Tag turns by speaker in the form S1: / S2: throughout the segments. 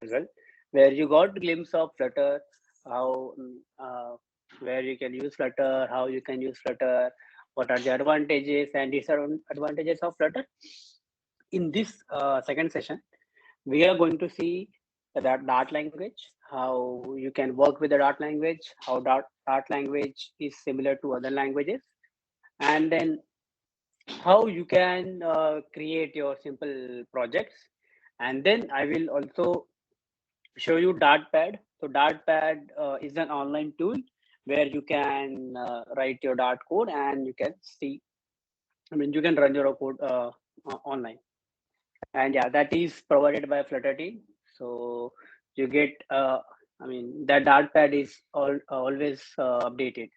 S1: as well, where you got glimpse of Flutter, how where you can use Flutter, how you can use Flutter, what are the advantages and disadvantages of Flutter. In this second session, we are going to see that Dart language, how you can work with the Dart language, how Dart language is similar to other languages, and then how you can create your simple projects. And then I will also show you Dartpad. So Dartpad is an online tool where you can write your Dart code and you can see, I mean, you can run your code online. And yeah, that is provided by Flutter team. So you get, I mean, that Dartpad is always updated.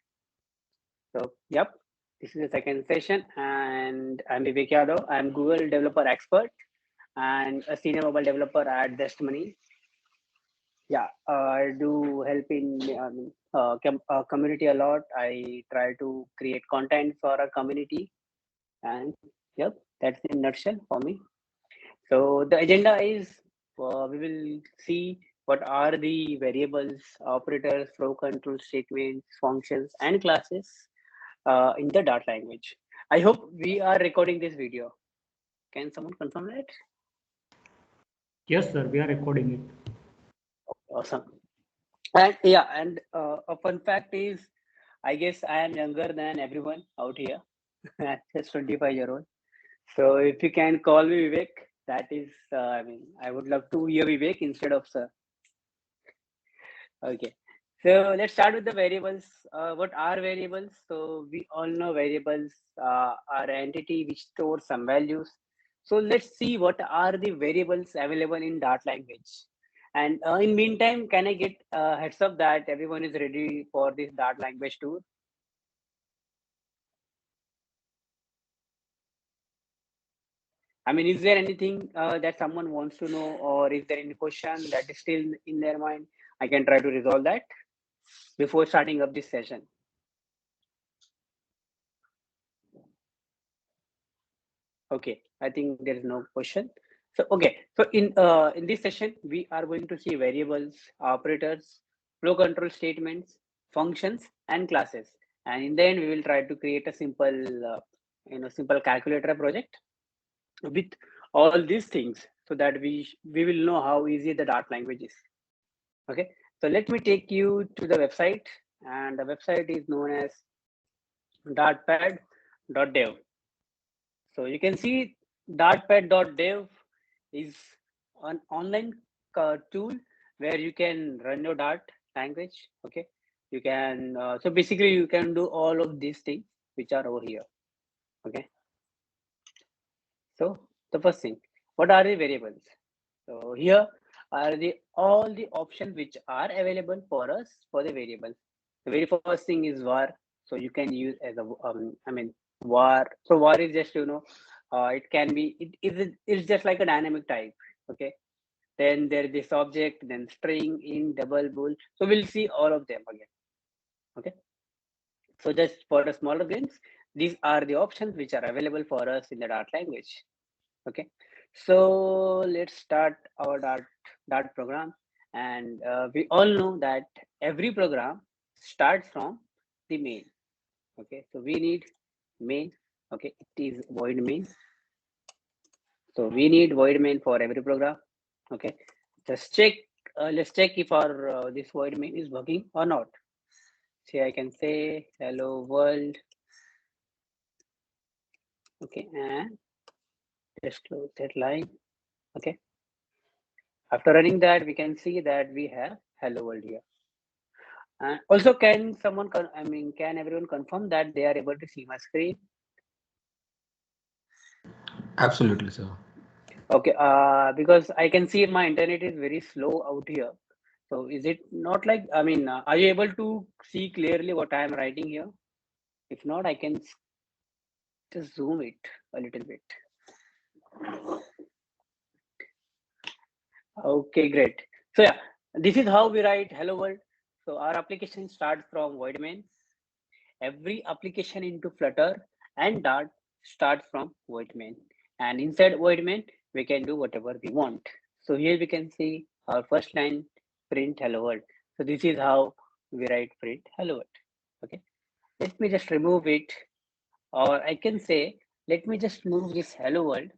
S1: So, yep, this is the second session, and I'm Vivek Yadav. I'm Google developer expert and a senior mobile developer at Destmoney. Yeah, I do help in community a lot. I try to create content for a community, and yep, that's in nutshell for me. So the agenda is we will see what are the variables, operators, flow control statements, functions, and classes in the Dart language. I hope we are recording this video. Can someone confirm that?
S2: Yes, sir, we are recording it.
S1: Awesome. And yeah, and a fun fact is, I guess I am younger than everyone out here. I'm just 25-year-old. So if you can call me Vivek, that is, I mean, I would love to hear Vivek instead of sir. Okay. So let's start with the variables. What are variables? So we all know variables are an entity which stores some values. So let's see what are the variables available in Dart language. And in meantime, can I get a heads up that everyone is ready for this Dart language tour? I mean, is there anything that someone wants to know, or is there any question that is still in their mind? I can try to resolve that before starting up this session. Okay, I think there is no question. So okay, so in this session we are going to see variables, operators, flow control statements, functions, and classes. And in the end, we will try to create a simple, simple calculator project with all these things, so that we will know how easy the Dart language is. Okay, so let me take you to the website, and the website is known as dartpad.dev. So you can see dartpad.dev is an online tool where you can run your Dart language. Okay, you can so basically you can do all of these things which are over here. Okay, so the first thing, what are the variables? So here are the all the options which are available for us for the variable. The very first thing is var. So you can use as a I mean var. So var is just it can be it's just like a dynamic type. Okay. Then there is this object, then string, in, double, bool. So we'll see all of them again. Okay. So just for a smaller glimpse, these are the options which are available for us in the Dart language. Okay, so let's start our Dart program. And we all know that every program starts from the main. Okay, so we need main. Okay, it is void main. So we need void main for every program. Okay, just check. Let's check if our this void main is working or not. See, I can say hello world. Okay, and just close that line. Okay, after running that, we can see that we have hello world here. Also, can someone, I mean, can everyone confirm that they are able to see my screen?
S3: Absolutely, sir.
S1: Okay, because I can see my internet is very slow out here. So is it not like, I mean, are you able to see clearly what I am writing here? If not, I can just zoom it a little bit. Okay, great. So yeah, this is how we write hello world. So our application starts from void main. Every application into Flutter and Dart starts from void main. And inside void main, we can do whatever we want. So here we can see our first line, print hello world. So this is how we write print hello world. Okay, let me just remove it, or I can say, let me just move this hello world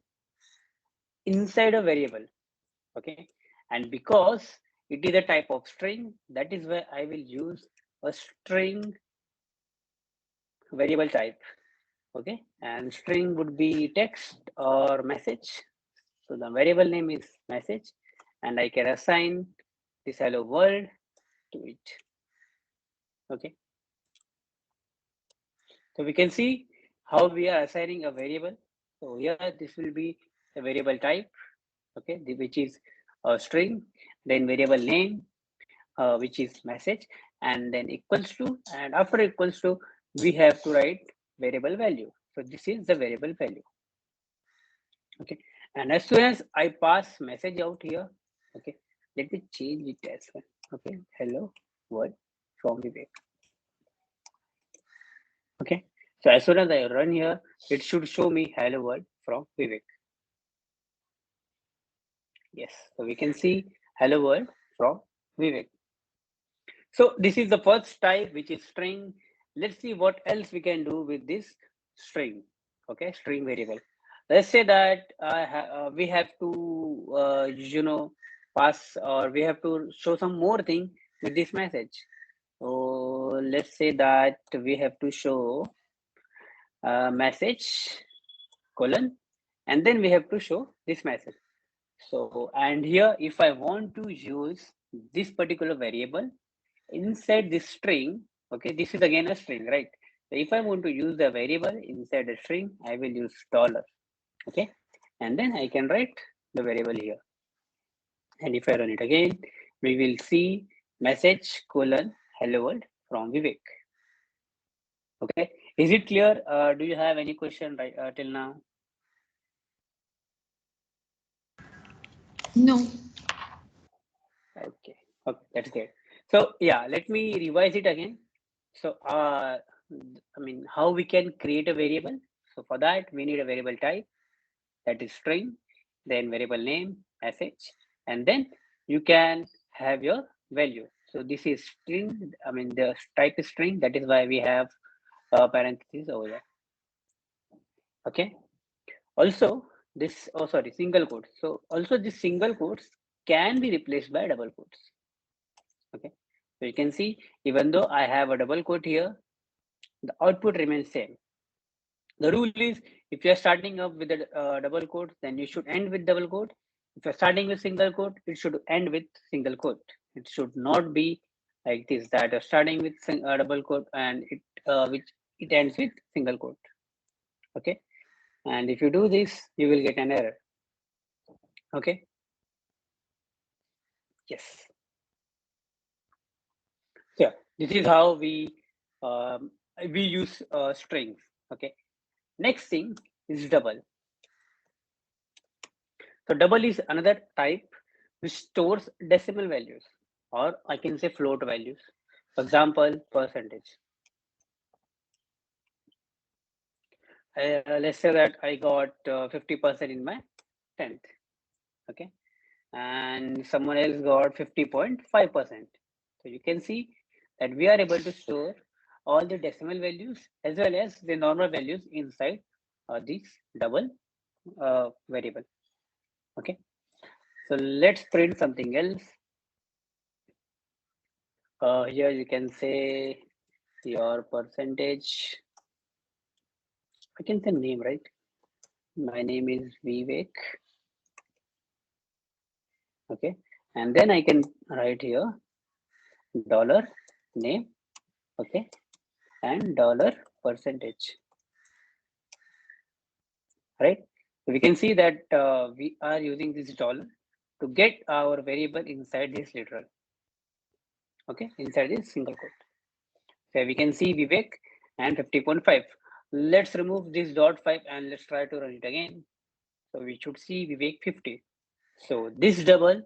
S1: inside a variable. Okay, and because it is a type of string, that is why I will use a string variable type. Okay, and string would be text or message. So the variable name is message, and I can assign this hello world to it. Okay, so we can see how we are assigning a variable. So here this will be a variable type, okay, which is a string, then variable name, which is message, and then equals to, and after equals to, we have to write variable value. So this is the variable value. Okay, and as soon as I pass message out here, okay, let me change it as well. Okay, hello world from Vivek. Okay, so as soon as I run here, it should show me hello world from Vivek. Yes, so we can see hello world from Vivek. So this is the first type, which is string. Let's see what else we can do with this string. Okay, string variable. Let's say that we have to, pass, or we have to show some more thing with this message. So let's say that we have to show message colon, and then we have to show this message. So, and here, if I want to use this particular variable inside this string, okay, this is again a string, right? So if I want to use the variable inside a string, I will use dollar, okay? And then I can write the variable here. And if I run it again, we will see message colon hello world from Vivek. Okay, is it clear? Do you have any question right till now?
S2: No.
S1: Okay, okay, that's great. So yeah, let me revise it again. So I mean, how we can create a variable? So for that, we need a variable type, that is string, then variable name, message, and then you can have your value. So this is string. I mean, the type is string. That is why we have parentheses over there. Okay. Also, this, oh sorry, single quotes. So also this single quotes can be replaced by double quotes. Okay. So you can see, even though I have a double quote here, the output remains same. The rule is, if you're starting up with a double quote, then you should end with double quote. If you're starting with single quote, it should end with single quote. It should not be like this, that you're starting with double quote and it ends with single quote. Okay, and if you do this, you will get an error. Okay. Yes. So yeah, this is how we use strings. Okay. Next thing is double. So double is another type which stores decimal values, or I can say float values. For example, percentage. Let's say that I got 50% in my 10th. Okay. And someone else got 50.5%. So you can see that we are able to store all the decimal values as well as the normal values inside this double variable. Okay. So let's print something else. Here you can say your percentage. I can say name, right? My name is Vivek. Okay. And then I can write here dollar name. Okay. And dollar percentage. Right. So we can see that we are using this dollar to get our variable inside this literal. Okay. Inside this single quote. So we can see Vivek and 50.5. Let's remove this dot 5 and let's try to run it again. So we should see Vivek 50. So this double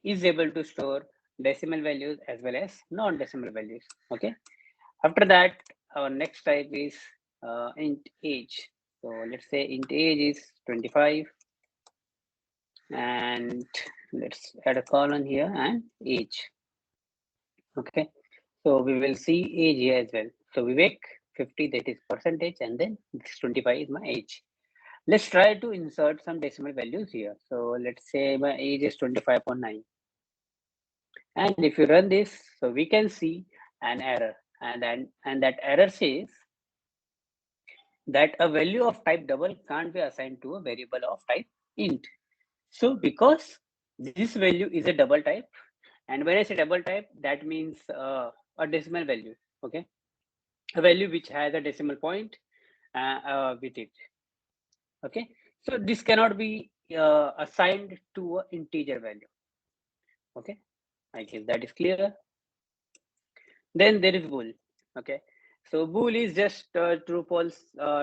S1: is able to store decimal values as well as non-decimal values. Okay. After that, our next type is int age. So let's say int age is 25 and let's add a colon here and age. Okay, so we will see age here as well. So Vivek, 50, that is percentage, and then this 25 is my age. Let's try to insert some decimal values here. So let's say my age is 25.9. And if you run this, so we can see an error. And that error says that a value of type double can't be assigned to a variable of type int. So because this value is a double type, and when I say double type, that means a decimal value, okay? A value which has a decimal point with it, okay? So this cannot be assigned to an integer value, okay? I guess that is clear. Then there is bool, okay? So bool is just true false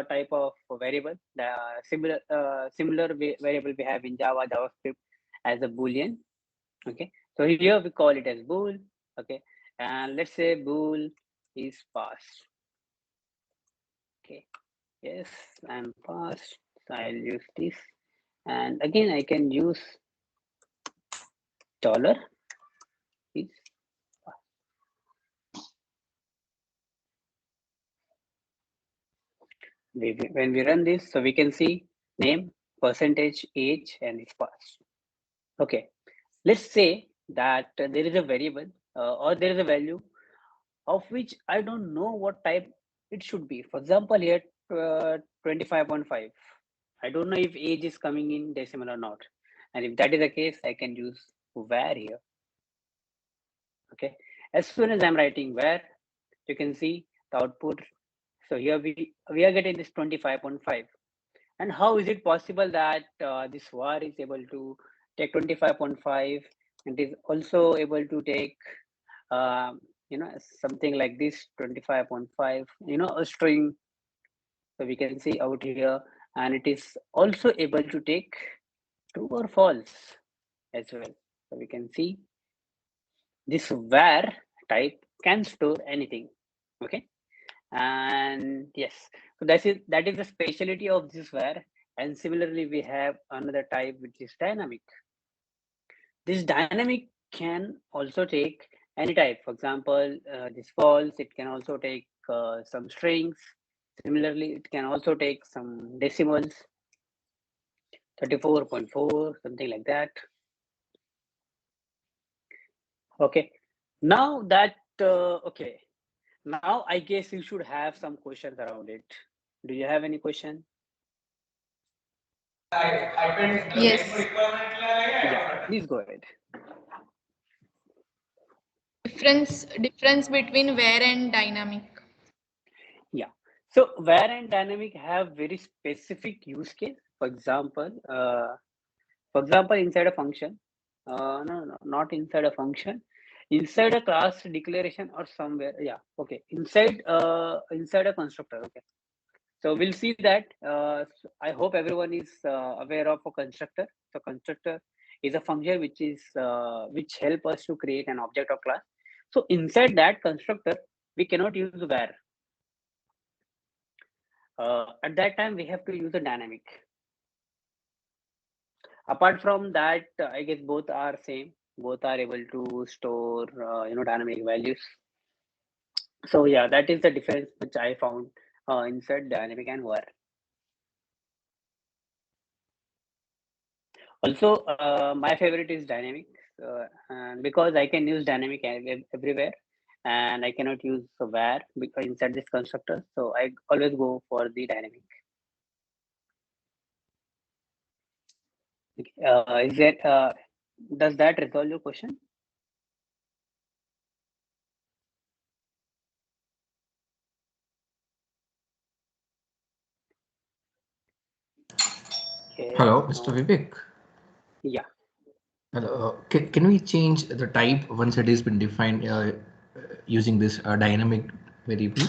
S1: type of variable. The similar variable we have in Java, JavaScript as a boolean, okay? So here we call it as bool, okay? And let's say bool is passed, okay? Yes, I'm passed. So I'll use this, and again I can use dollar is when we run this, so we can see name, percentage, age, and it's passed. Okay, let's say that there is a variable or there is a value of which I don't know what type it should be. For example, here 25.5. I don't know if age is coming in decimal or not. And if that is the case, I can use var here. Okay, as soon as I'm writing var, you can see the output. So here we are getting this 25.5. And how is it possible that this var is able to take 25.5 and is also able to take something like this 25.5, a string. So we can see out here, and it is also able to take true or false as well. So we can see this var type can store anything, okay? And yes, so that is the specialty of this var. And similarly, we have another type which is dynamic. This dynamic can also take any type. For example, this false, it can also take some strings. Similarly, it can also take some decimals, 34.4, something like that. Okay, now that, okay, now I guess you should have some questions around it. Do you have any question?
S2: Yes.
S1: Yeah, please go ahead.
S2: Difference between var and dynamic.
S1: Yeah, so var and dynamic have very specific use case. For example, inside a function, no, not inside a function, inside a class declaration or somewhere. Yeah, okay, inside a constructor. Okay, so we'll see that. I hope everyone is aware of a constructor. So constructor is a function which help us to create an object or class. So inside that constructor, we cannot use var. At that time, we have to use a dynamic. Apart from that, I guess both are same. Both are able to store, dynamic values. So yeah, that is the difference which I found inside dynamic and var. Also, my favorite is dynamic, and because I can use dynamic everywhere, and I cannot use var because inside this constructor. So I always go for the dynamic. Is that does that resolve your question? Okay.
S3: Hello, Mr. Vivek.
S1: Yeah.
S3: Hello. Can we change the type once it has been defined using this dynamic variable?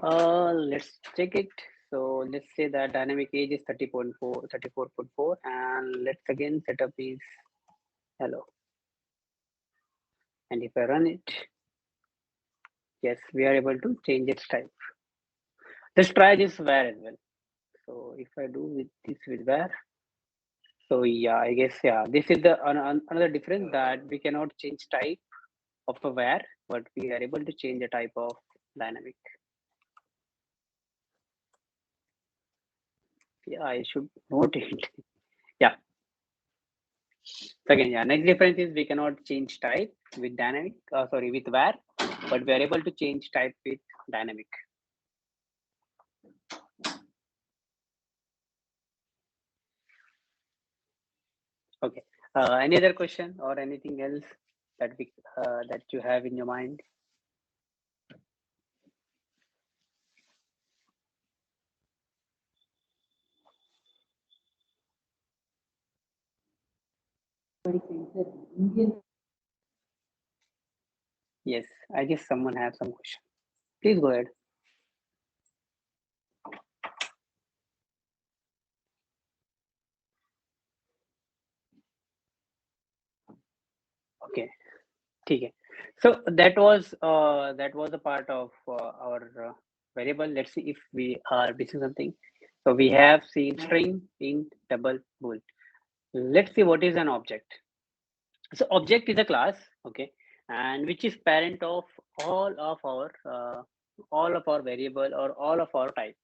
S1: Let's check it. So let's say that dynamic age is 34.4, and let's again set up is hello. And if I run it, yes, we are able to change its type. Let's try this var as well. So if I do with this with var, So yeah, I guess yeah, this is the another difference, that we cannot change type of a var, but we are able to change the type of dynamic. Yeah, I should note it. Yeah. So again, yeah, next difference is we cannot change type with dynamic, with var, but we are able to change type with dynamic. Okay. Any other question or anything else that that you have in your mind? Yes, I guess someone has some question. Please go ahead. Okay. Okay. So that was a part of our variable. Let's see if we are missing something. So we have seen string, int, double, bool. Let's see what is an object. So object is a class, okay, and which is parent of all of our variable or all of our type.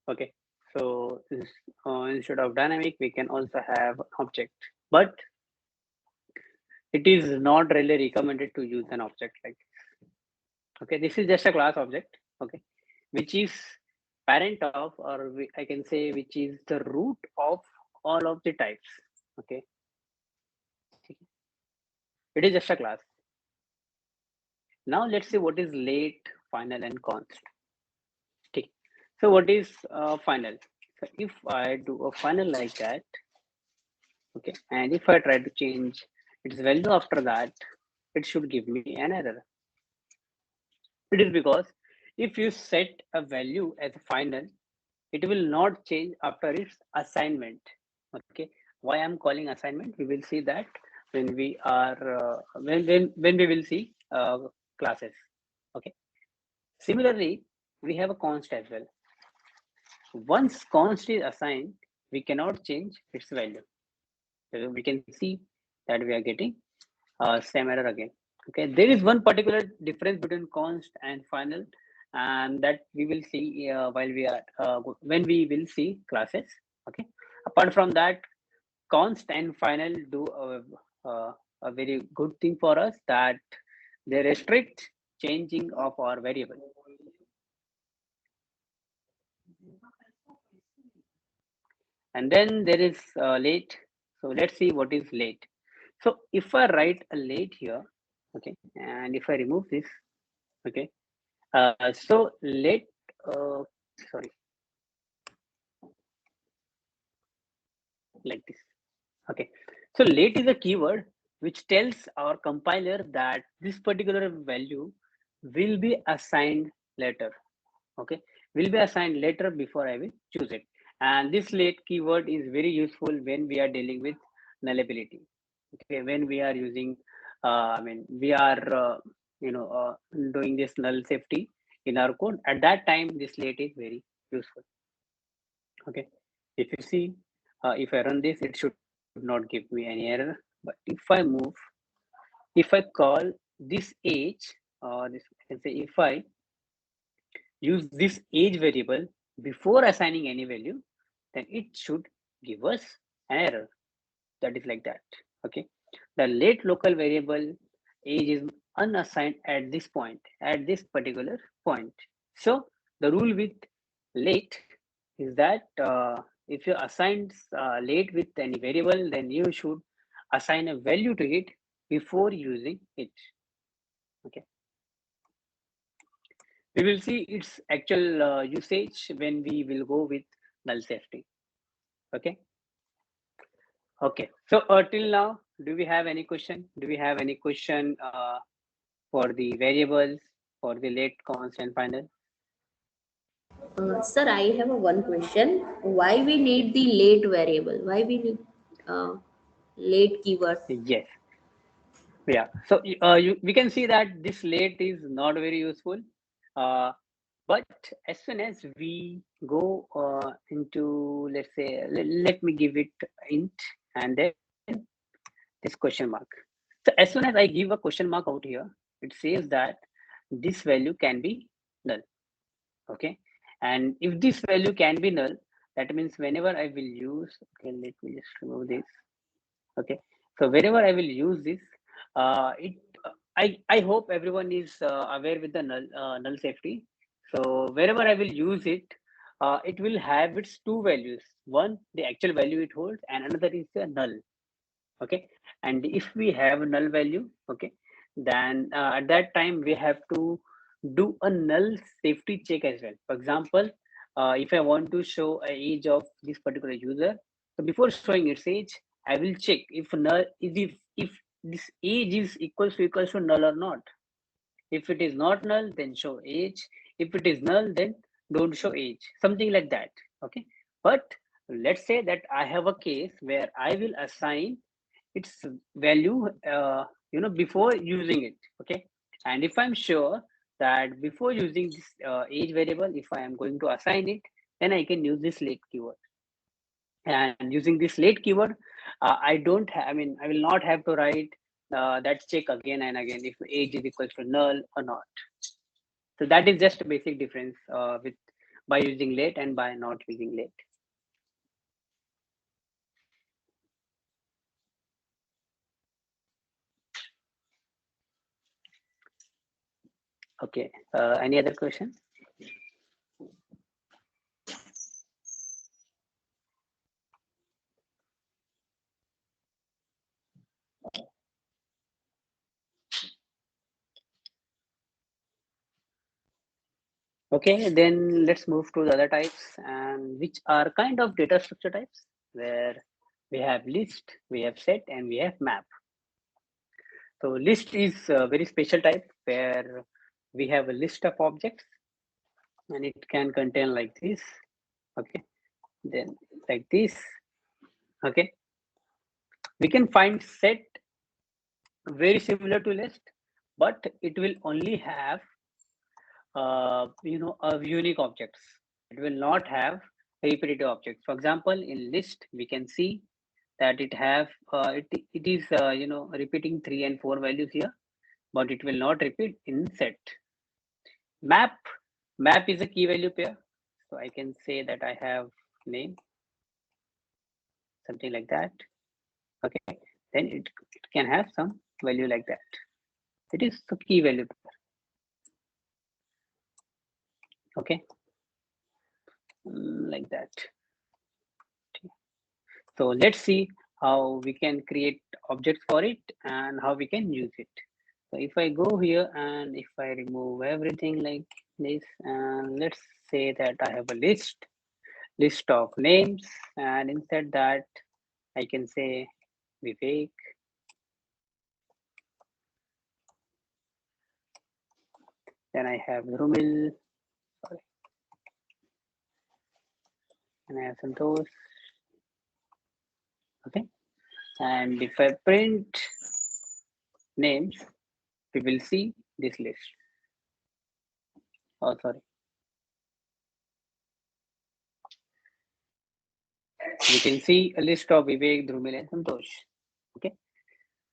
S1: Okay, so instead of dynamic, we can also have object, but it is not really recommended to use an object like this. Okay, this is just a class object, okay, which is parent of, or I can say, which is the root of all of the types. Okay, it is just a class. Now let's see what is late, final, and const. Okay. So what is final? So if I do a final like that, okay, and if I try to change its value after that, it should give me an error. It is because if you set a value as a final, it will not change after its assignment. Okay, why I'm calling assignment? We will see that when we are when we will see classes. Okay. Similarly, we have a const as well. Once const is assigned, we cannot change its value. So we can see that we are getting same error again. Okay, there is one particular difference between const and final, and that we will see while we are when we will see classes. Okay, apart from that, const and final do a very good thing for us, that they restrict changing of our variable. And then there is late. So let's see what is late. So if I write a late here, okay, and if I remove this, okay, so late, sorry, like this, okay. So late is a keyword which tells our compiler that this particular value will be assigned later, okay, will be assigned later before I will choose it. And this late keyword is very useful when we are dealing with nullability. Okay, when we are using, we are, doing this null safety in our code. At that time, this late is very useful. Okay, if you see, if I run this, it should not give me any error. But if I move, if I call this age, or this, I can say, if I use this age variable before assigning any value, then it should give us an error. That is like that. Okay, the late local variable age is unassigned at this point, at this particular point. So the rule with late is that if you assign late with any variable, then you should assign a value to it before using it. Okay, we will see its actual usage when we will go with null safety. Okay. Okay. So till now, do we have any question? Do we have any question for the variables, for the late, const, and final?
S4: Sir, I have a one question. Why we need the late variable? Why we need late keyword?
S1: Yes. Yeah. So we can see that this late is not very useful. Uh, But as soon as we go into, let's say, let me give it int and then this question mark. So as soon as I give a question mark out here, it says that this value can be null. Okay. And if this value can be null, that means whenever I will use, okay, let me just remove this. Okay. So whenever I will use this, I hope everyone is aware with the null safety. So wherever I will use it, it will have its two values. One, the actual value it holds, and another is the null. Okay. And if we have a null value, okay, then at that time we have to do a null safety check as well. For example, if I want to show a age of this particular user, so before showing its age, I will check if null is if this age is equals to null or not. If it is not null, then show age. If it is null, then don't show age. Something like that. Okay. But let's say that I have a case where I will assign its value before using it. Okay. And if I'm sure that before using this age variable, if I am going to assign it, then I can use this late keyword. And using this late keyword, I will not have to write that check again and again if age is equals to null or not. So that is just a basic difference with by using late and by not using late. Okay. Any other question? Okay, then let's move to the other types, and which are kind of data structure types, where we have list, we have set, and we have map. So list is a very special type where we have a list of objects, and it can contain like this. Okay, then like this. Okay, we can find set very similar to list, but it will only have unique objects. It will not have repetitive objects. For example, in list, we can see that it is repeating 3 and 4 values here, but it will not repeat in set. Map is a key value pair. So I can say that I have name, something like that. Okay, then it can have some value like that. It is the key value pair. Okay, like that. So let's see how we can create objects for it and how we can use it. So if I go here and if I remove everything like this, and let's say that I have a list of names, and instead that I can say Vivek. Then I have Rumil, sorry, and I have Santosh. Okay, and if I print names, we will see this list. Oh, sorry. We can see a list of Vivek, Dhrumil, and Santosh. Okay,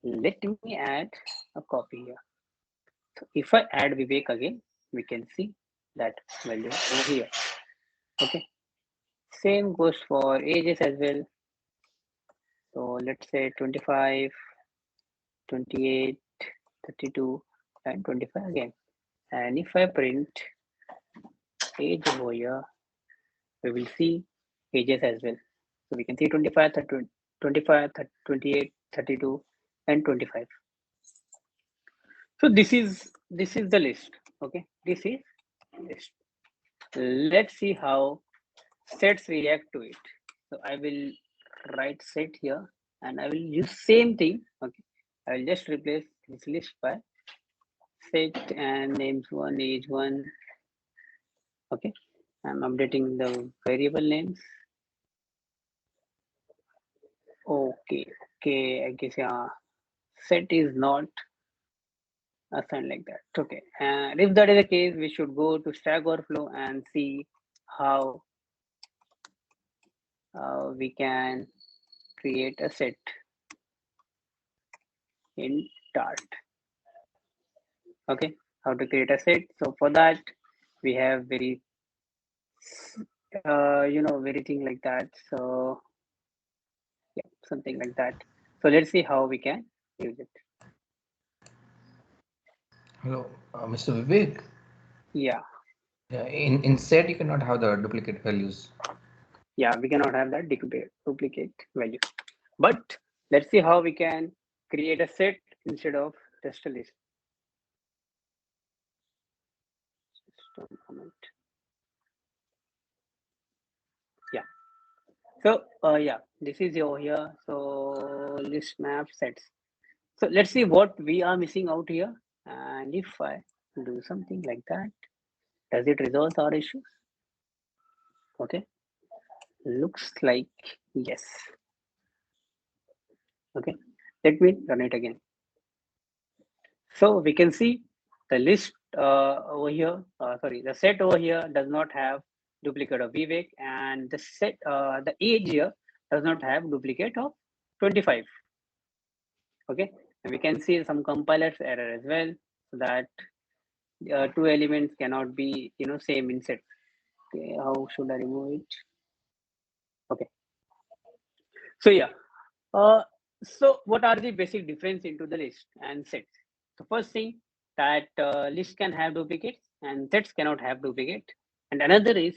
S1: let me add a copy here. So if I add Vivek again, we can see that value over here. Okay, same goes for ages as well. So let's say 25, 28, 32, and 25 again. And if I print age over here, we will see ages as well. So we can see 25, 30, 25, 30, 28, 32, and 25. So this is the list. Okay, this is list. Let's see how sets react to it. So I will write set here and I will use same thing. Okay, I will just replace this list by set and names one, age one. Okay, I'm updating the variable names. Okay, I guess set is not assign like that. Okay, and if that is the case, we should go to Stack Overflow and see how we can create a set in Dart. Okay, how to create a set. So for that, we have very very thing like that. So yeah, something like that. So let's see how we can use it.
S3: Hello, Mr. Vivek.
S1: Yeah.
S3: In set, you cannot have the duplicate values.
S1: Yeah, we cannot have that duplicate value. But let's see how we can create a set instead of just a list. Just a moment. Yeah. So yeah, this is over here. So list map sets. So let's see what we are missing out here. And if I do something like that, does it resolve our issues? Okay. Looks like yes. Okay. Let me run it again. So we can see the list over here, the set over here does not have duplicate of Vivek, and the set, the age here does not have duplicate of 25. Okay, and we can see some compilers error as well, so that two elements cannot be same in set. Okay, how should I remove it? Okay, so yeah, so what are the basic difference into the list and sets? The first thing that list can have duplicates and sets cannot have duplicate. And another is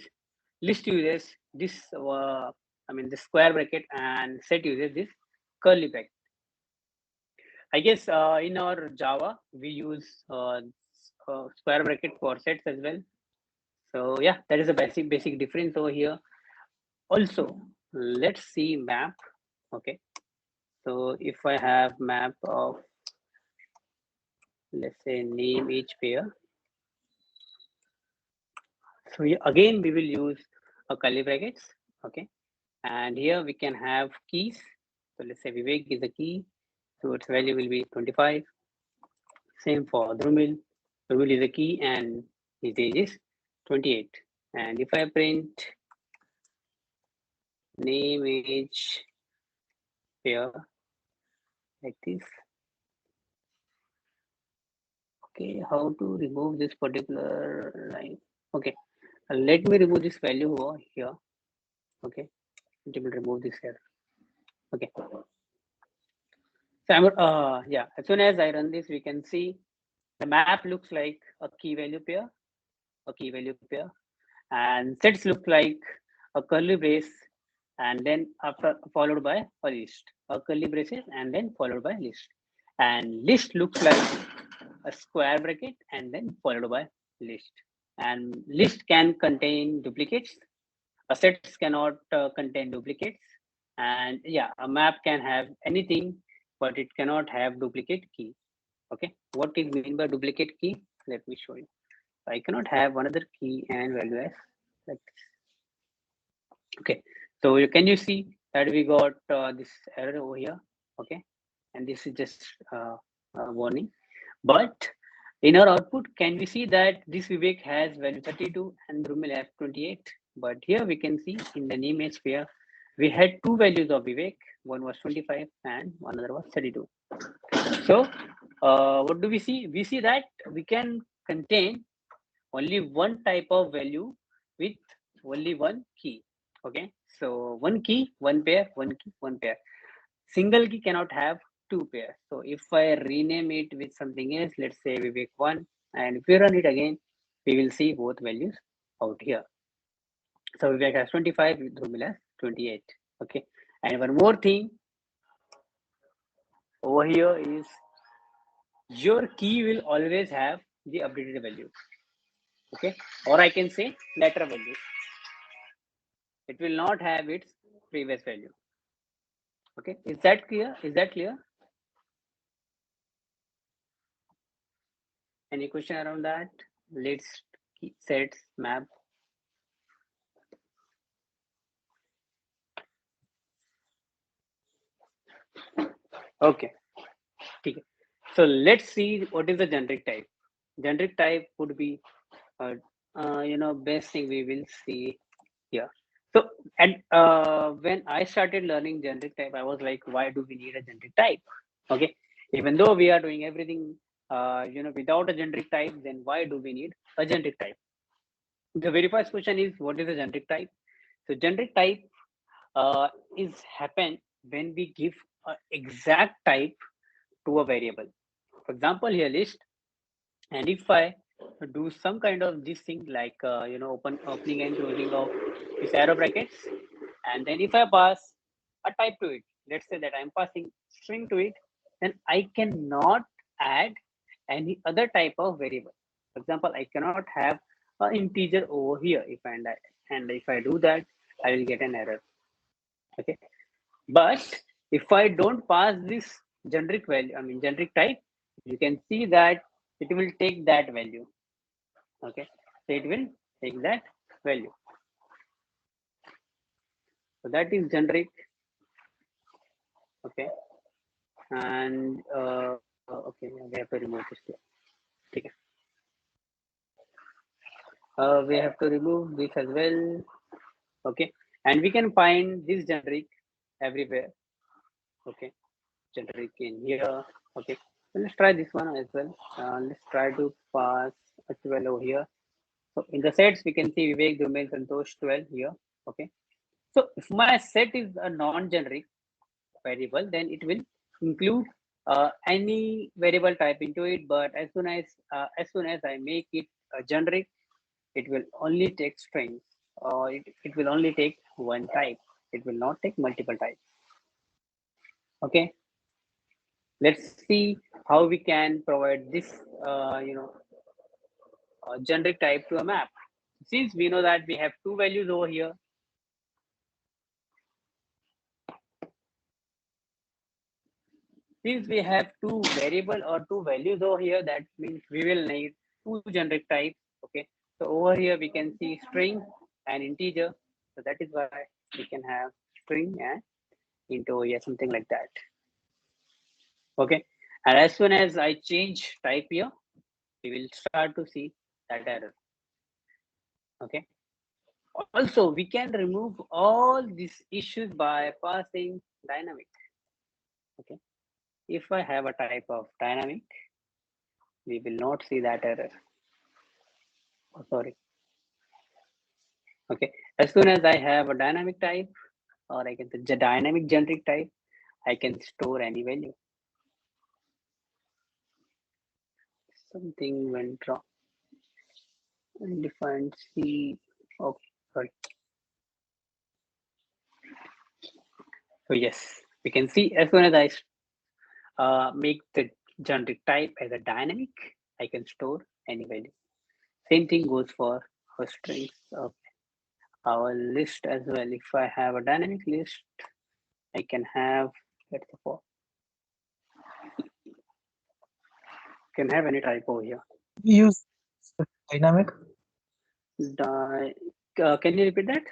S1: list uses this, the square bracket, and set uses this curly bracket. I guess in our Java, we use square bracket for sets as well. So yeah, that is a basic difference over here. Also, let's see map. Okay. So if I have map of, let's say, name each pair. So again, we will use a curly brackets. Okay. And here we can have keys. So let's say Vivek is a key. So its value will be 25. Same for Drumil. Drumil is a key and his age is 28. And if I print name age pair like this. Okay, how to remove this particular line? Okay, let me remove this value over here. Okay, it will remove this here. Okay. So yeah, as soon as I run this, we can see the map looks like a key value pair, and sets look like a curly brace, and then after followed by a list, a curly braces, and then followed by list, and list looks like a square bracket and then followed by list, and list can contain duplicates. A sets cannot contain duplicates, and yeah, a map can have anything, but it cannot have duplicate key. Okay, what is mean by duplicate key? Let me show you. I cannot have another key and value as like this. Okay, so can you see that we got this error over here? Okay, and this is just a warning. But in our output, can we see that this Vivek has value 32 and Drumil has 28? But here we can see in the name sphere, we had two values of Vivek. One was 25 and another was 32. So what do we see? We see that we can contain only one type of value with only one key. Okay, so one key, one pair, one key, one pair. Single key cannot have two pairs. So if I rename it with something else, let's say Vivek 1, and if we run it again, we will see both values out here. So Vivek has 25, Drumil has 28. Okay, and one more thing over here is your key will always have the updated value. Okay, or I can say lateral value. It will not have its previous value. Okay, is that clear? Is that clear? Any question around that? List, sets, map. Okay. So let's see what is the generic type. Generic type would be, best thing we will see here. So, and when I started learning generic type, I was like, why do we need a generic type? Okay, even though we are doing everything, without a generic type, then why do we need a generic type? The very first question is, what is a generic type? So, generic type is happen when we give an exact type to a variable. For example, here list, and if I do some kind of this thing like opening and closing of this arrow brackets, and then if I pass a type to it, let's say that I'm passing string to it, then I cannot add any other type of variable. For example, I cannot have an integer over here. And if I do that, I will get an error. Okay, but if I don't pass this generic value, generic type, you can see that it will take that value. Okay, so it will take that value. So that is generic. Okay, and okay, we have to remove this here. Okay. We have to remove this as well. Okay, and we can find this generic everywhere. Okay, generic in here. Okay, so let's try this one as well. Let's try to pass a 12 over here. So in the sets, we can see Vivek, Dumel, Santosh, 12 here. Okay. So if my set is a non-generic variable, then it will include any variable type into it. But as soon as I make it a generic, it will only take strings, or it will only take one type. It will not take multiple types. Okay. Let's see how we can provide this, generic type to a map. Since we know that we have two values over here, since we have two variable or two values over here, that means we will need two generic types. Okay, so over here we can see string and integer. So that is why we can have string and int over here, something like that. Okay, and as soon as I change type here, we will start to see that error. Okay, also we can remove all these issues by passing dynamic. Okay, if I have a type of dynamic, we will not see that error. Oh, sorry. Okay, as soon as I have a dynamic type, or I can say the dynamic generic type, I can store any value. Something went wrong. Undefined C. Okay, sorry. So yes, we can see as soon as I make the generic type as a dynamic, I can store any value. Same thing goes for our strings of our list as well. If I have a dynamic list, I can have, let's suppose, can have any type over here.
S5: Use dynamic.
S1: Can you repeat that?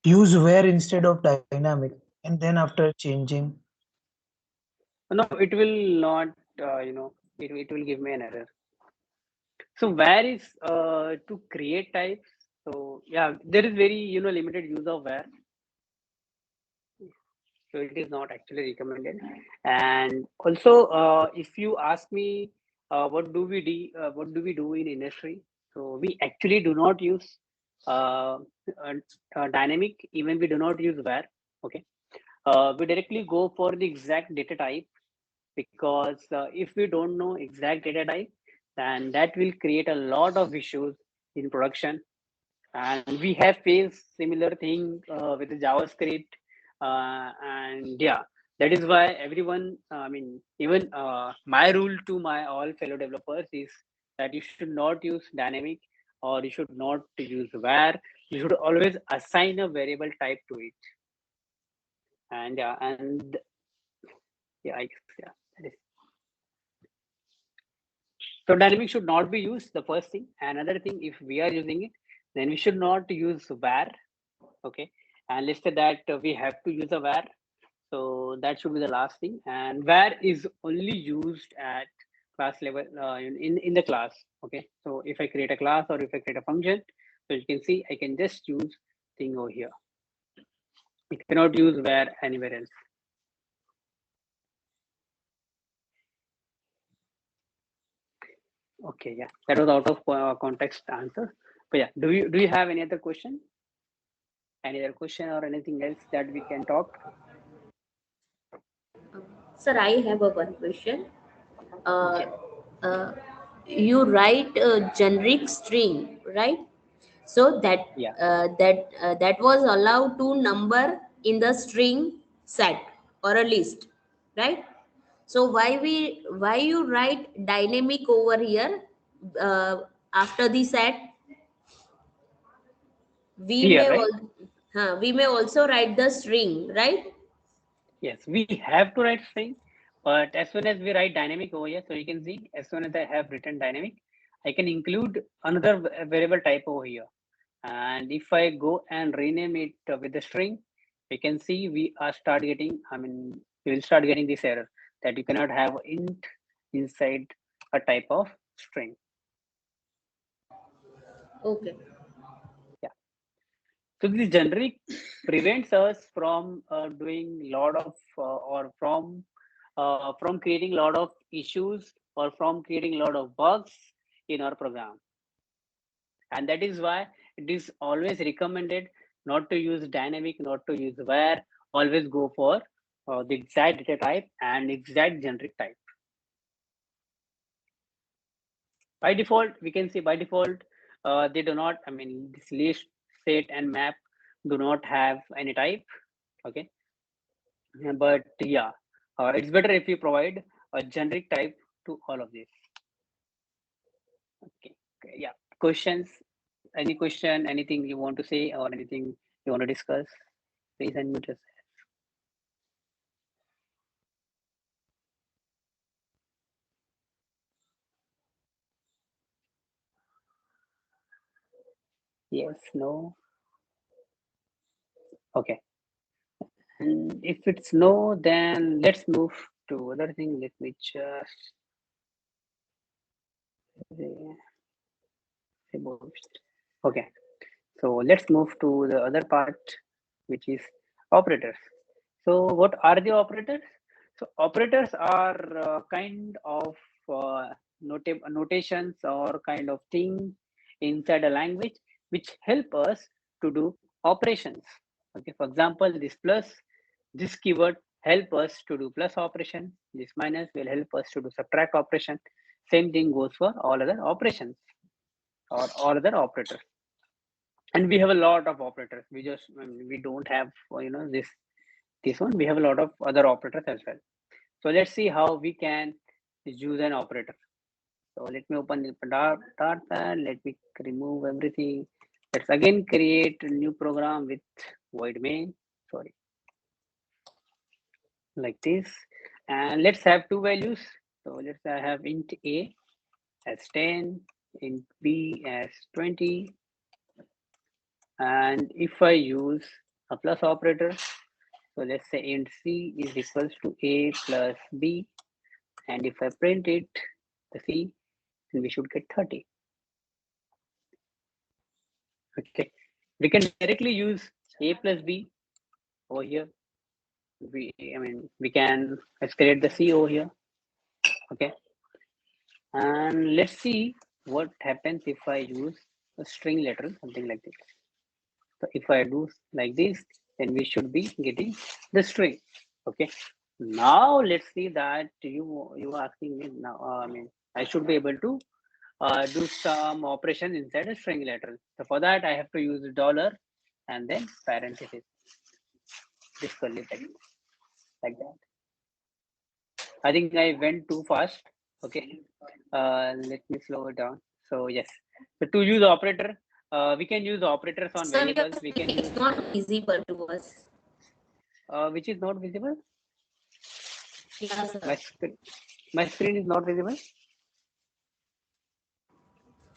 S5: Use where instead of dynamic, and then after changing.
S1: No, it will not. It will give me an error. So where is to create types. So yeah, there is very limited use of where. So it is not actually recommended. And also, if you ask me, what do we do in industry? So we actually do not use uh, dynamic. Even we do not use where. Okay, we directly go for the exact data type, because if we don't know exact data type, then that will create a lot of issues in production. And we have faced similar thing with the JavaScript, and yeah, that is why everyone, even my rule to my all fellow developers is that you should not use dynamic, or you should not use where. You should always assign a variable type to it. And yeah, I guess, yeah, that is. So dynamic should not be used, the first thing. Another thing, if we are using it, then we should not use where. Okay, and let's say that we have to use a where. So that should be the last thing. And where is only used at class level in the class. Okay. So if I create a class or if I create a function, so you can see I can just use thing over here. It cannot use where anywhere else. Okay, yeah, that was out of context answer. But yeah, do you have any other question? Any other question or anything else that we can talk?
S4: Sir, I have a one question.
S1: Okay.
S4: Uh, you write a generic string, right? So
S1: Yeah.
S4: that was allowed to number in the string set or a list, right? So why you write dynamic over here after the set? We
S1: Here,
S4: may
S1: right?
S4: we may also write the string, right?
S1: Yes, we have to write string, but as soon as we write dynamic over here, so you can see as soon as I have written dynamic, I can include another variable type over here. And if I go and rename it with the string, we can see we are start getting, we will start getting this error that you cannot have int inside a type of string.
S4: Okay.
S1: Yeah. So this generic prevents us from doing lot of or from creating a lot of issues or from creating a lot of bugs in our program. And that is why it is always recommended not to use dynamic, not to use where, always go for the exact data type and exact generic type. By default, we can see by default, they do not, this list, set and map do not have any type. Okay. But yeah, it's better if you provide a generic type to all of this. Okay. Okay. Yeah. Questions? Any question? Anything you want to say or anything you want to discuss? Please unmute yourself. Yes. No. Okay. And if it's no, then let's move to other thing. Let me just remove it. Okay. So let's move to the other part, which is operators. So what are the operators? So operators are kind of notations or kind of thing inside a language which help us to do operations. Okay, for example, this plus, this keyword help us to do plus operation. This minus will help us to do subtract operation. Same thing goes for all other operations or all other operators. And we have a lot of operators. We don't have this one. We have a lot of other operators as well. So let's see how we can use an operator. So let me open the dart pad. Let me remove everything. Let's again create a new program with void main. Sorry, like this. And let's have two values. So let's have int a as 10, int b as 20. And if I use a plus operator, so let's say int c is equals to a plus b. And if I print it, the c, then we should get 30. Okay, we can directly use a plus b over here. We can create the c over here. Okay, and let's see what happens if I use a string letter, something like this. So if I do like this, then we should be getting the string. Okay, now let's see that you are asking me now. I should be able to do some operation inside a string letter. So for that, I have to use dollar and then parenthesis. This curly bracket, like that. I think I went too fast. Okay, let me slow it down. So yes, so to use operator, we can use operators on
S4: Sir,
S1: variables. We can use
S4: it's not visible to us.
S1: which is not visible.
S4: Yeah, sir.
S1: My screen is not visible.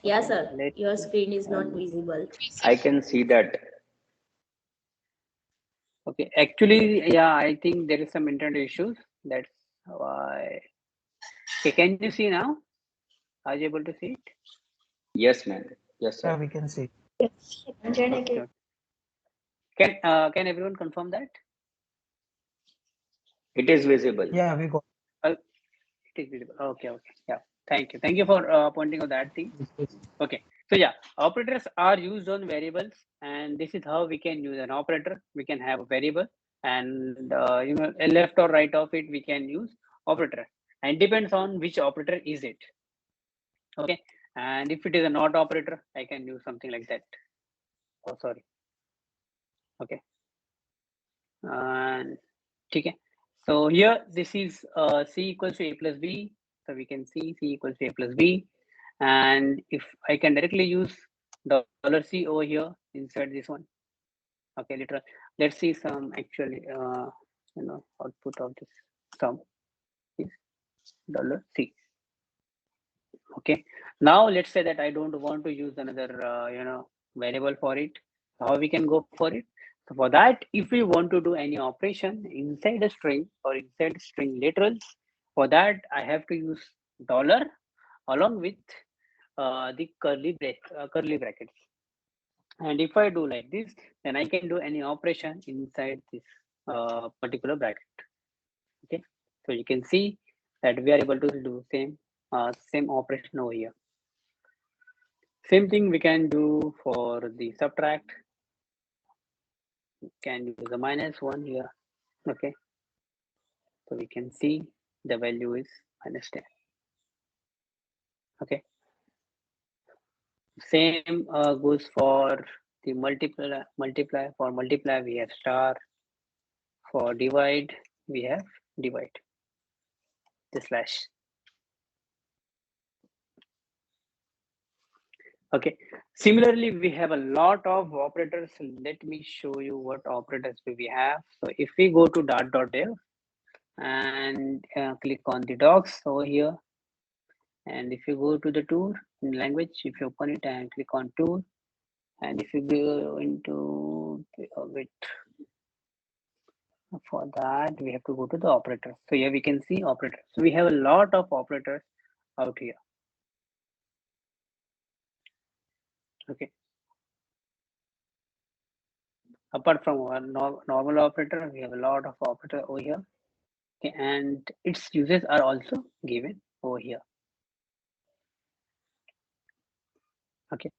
S4: Yeah,
S1: Okay,
S4: sir. Your screen is not visible.
S6: I can see that.
S1: Okay, actually, yeah, I think there is some internet issues. That's why. Okay, can you see now? Are you able to see it?
S6: Yes, ma'am. Yes,
S5: Yeah,
S6: sir.
S5: we can see.
S1: Okay. Can everyone confirm that?
S6: It is visible.
S5: Yeah, we got.
S1: It is visible. Okay, okay. Yeah. Thank you. Thank you for pointing out that thing. Okay. So yeah, operators are used on variables, and this is how we can use an operator. We can have a variable, and left or right of it, we can use operator, and depends on which operator is it. Okay. And if it is a not operator, I can use something like that. Oh, sorry. Okay. And okay. So here this is c equals to a plus b. So we can see c equals to a plus b. And if I can directly use $c over here inside this one. Okay, literal. Let's see some actually output of this sum is $c. Okay. Now let's say that I don't want to use another variable for it. How we can go for it? So for that, if we want to do any operation inside a string or inside string literals, for that I have to use dollar along with the curly brackets. And if I do like this, then I can do any operation inside this particular bracket. Okay, so you can see that we are able to do same operation over here. Same thing we can do for the subtract. We can use a -1 here. Okay, so we can see the value is -10. Okay, same goes for the multiply. For multiply we have star. For divide we have divide, the slash. Okay, similarly we have a lot of operators. Let me show you what operators we have. So if we go to dart.dev and click on the docs over here, and if you go to the tool in language, if you open it and click on tool, and if you go into wait, for that we have to go to the operators. So here we can see operators. So we have a lot of operators out here. Okay, apart from our normal operator, we have a lot of operator over here. Okay, and its uses are also given over here. Okay,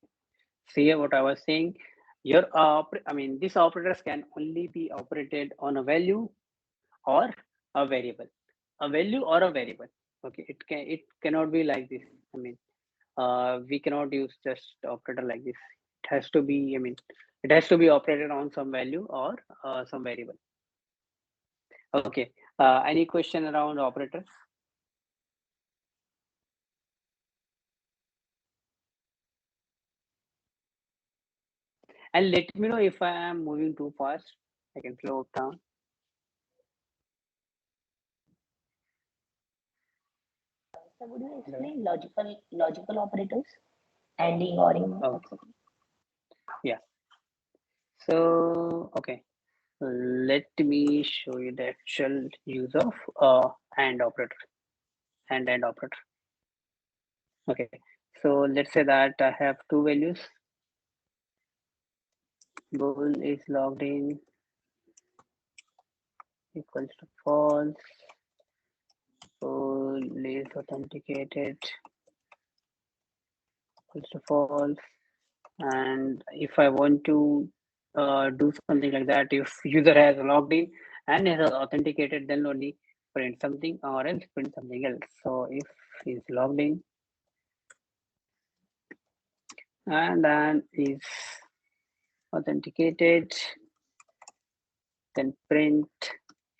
S1: so here what I was saying, your these operators can only be operated on a value or a variable, a value or a variable. Okay, it cannot be like this. We cannot use just operator like this. It has to be, it has to be operated on some value or some variable. Okay, any question around operators? And let me know if I am moving too fast. I can slow it down.
S4: So would you explain logical operators, ANDing, ORing, etc.?
S1: Yeah. So okay, let me show you the actual use of AND operator. AND operator. Okay. So let's say that I have two values. Bool is logged in equals to false. Bool is authenticated equals to false. And if I want to do something like that, if user has logged in and is authenticated, then only print something or else print something else. So if he's logged in and then is authenticated, then print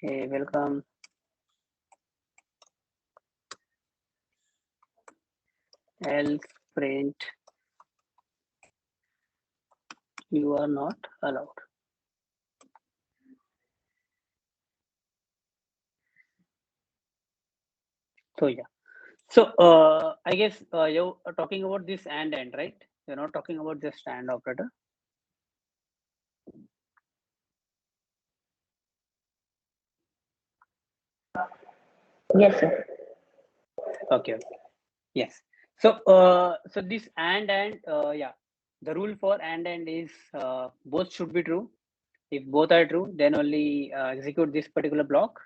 S1: a welcome, else print you are not allowed. So yeah, so I guess you're talking about this and right? You're not talking about just AND operator.
S4: Yes, sir.
S1: Okay. Yes. So so this and yeah, the rule for and is both should be true. If both are true, then only execute this particular block,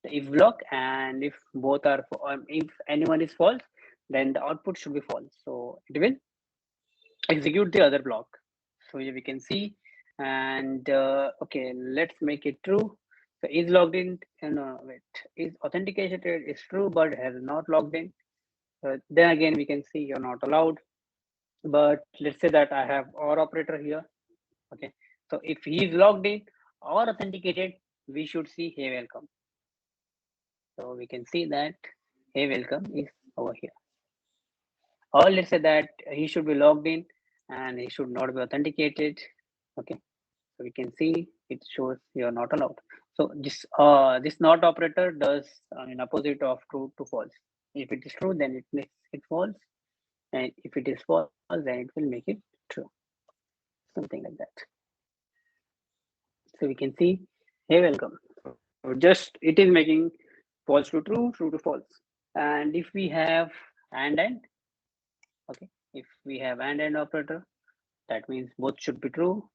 S1: the if block, and if both are if anyone is false, then the output should be false. So it will execute the other block. So here we can see, and okay, let's make it true. So is logged in, no, wait, is authenticated is true, but has not logged in. Then again, we can see you're not allowed. But let's say that I have OR operator here. Okay, so if he is logged in or authenticated, we should see hey welcome. So we can see that hey welcome is over here. Or let's say that he should be logged in and he should not be authenticated. Okay, so we can see it shows you're not allowed. So this not operator does in opposite of true to false. If it is true, then it makes it false, and if it is false, then it will make it true. Something like that. So we can see hey welcome. So just it is making false to true, true to false. And if we have and, okay, if we have and operator, that means both should be true.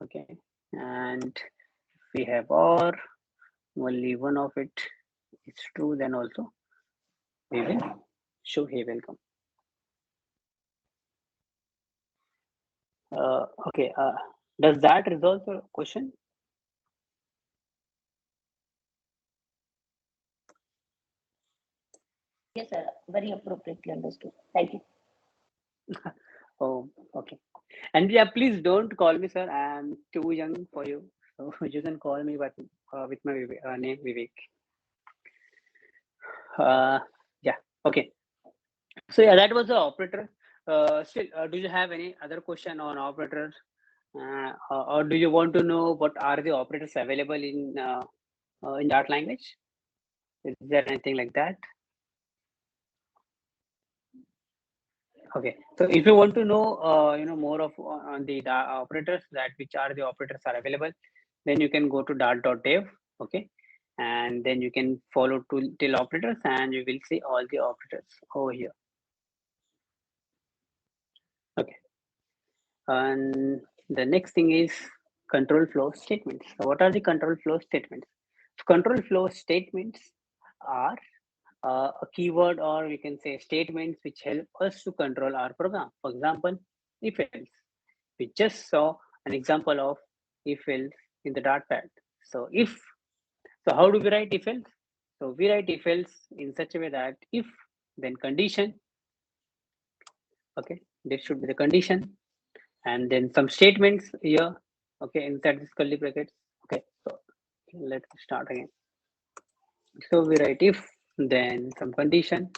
S1: Okay, and if we have or, only one of it is true, then also we will show hey welcome. Okay, does that resolve the question?
S4: Yes, sir. Very appropriately understood. Thank you.
S1: Oh, okay. And yeah, please don't call me sir. I'm too young for you, so you can call me with my name Vivek. Yeah. Okay. So yeah, that was the operator. Still, do you have any other question on operators, or do you want to know what are the operators available in Dart language? Is there anything like that? Okay, so if you want to know, more of on the operators, that which are the operators are available, then you can go to dart.dev. Okay, and then you can follow till operators, and you will see all the operators over here. Okay, and the next thing is control flow statements. So what are the control flow statements? So control flow statements are a keyword, or we can say statements which help us to control our program. For example, if else. We just saw an example of if else in the Dartpad. So how do we write if else? So we write if else in such a way that if, then condition. Okay, this should be the condition, and then some statements here. Okay, inside this curly brackets. Okay, so let's start again. So we write if, then some condition.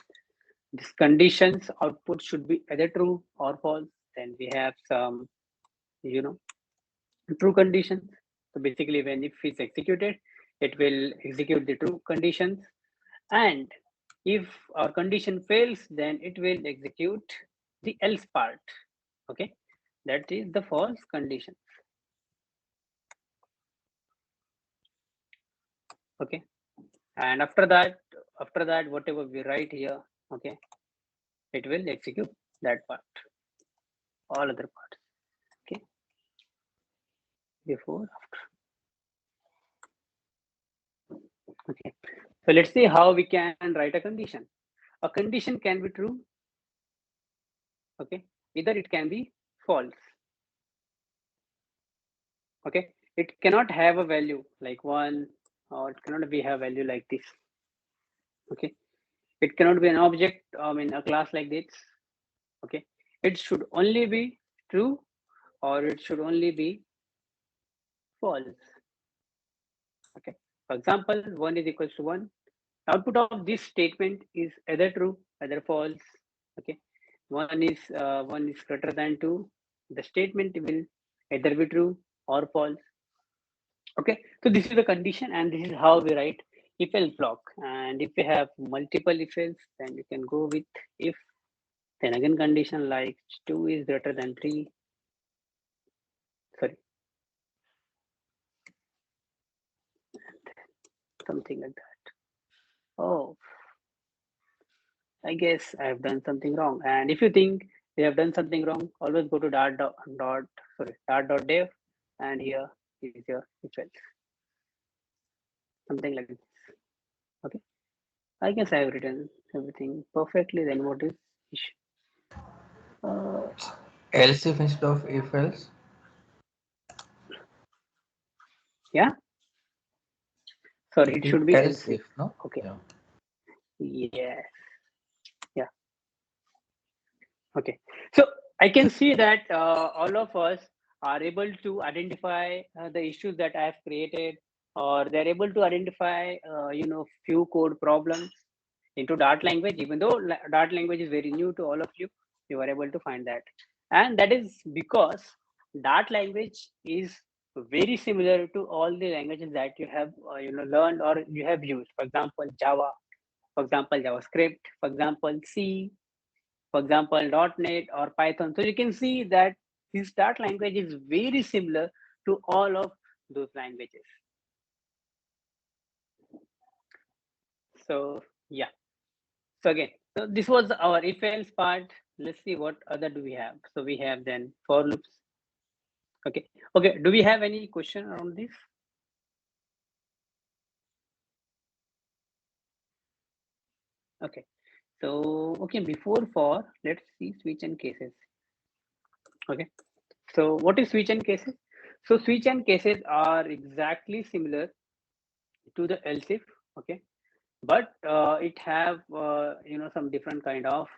S1: This conditions output should be either true or false. Then we have some, true conditions. So basically, when if is executed, it will execute the true conditions. And if our condition fails, then it will execute the else part. Okay, that is the false condition. Okay, and after that, whatever we write here, okay, it will execute that part, all other parts. Okay, before, after. Okay, so let's see how we can write a condition. A condition can be true. Okay, either it can be false. Okay, it cannot have a value like 1, or it cannot be have value like this. Okay, it cannot be an object, a class like this. Okay, it should only be true, or it should only be false. Okay, for example, 1 is equals to 1. Output of this statement is either true, either false. Okay, 1 is greater than 2. The statement will either be true or false. Okay, so this is the condition, and this is how we write if else block. And if we have multiple if else, then you can go with if, then again condition like 2 is greater than 3. Sorry, something like that. Oh, I guess I've done something wrong. And if you think you have done something wrong, always go to dart.dev, and here is your if else. Something like this. Okay. I guess I have written everything perfectly. Then what is issue?
S3: Else if instead of if else.
S1: Yeah. Sorry, it should be else if.
S3: No?
S1: Okay.
S3: Yeah.
S1: Yes. Yeah. Okay. So I can see that all of us are able to identify the issues that I have created, or they're able to identify, few code problems into Dart language. Even though Dart language is very new to all of you, you are able to find that, and that is because Dart language is very similar to all the languages that you have, learned or you have used. For example, Java. For example, JavaScript. For example, C. For example, .NET or Python. So you can see that this Dart language is very similar to all of those languages. So yeah. So again, so this was our if else part. Let's see what other do we have. So we have then for loops. Okay. Okay. Do we have any question around this? Okay. So okay, before for, let's see switch and cases. Okay. So what is switch and cases? So switch and cases are exactly similar to the else if. Okay. But it have some different kind of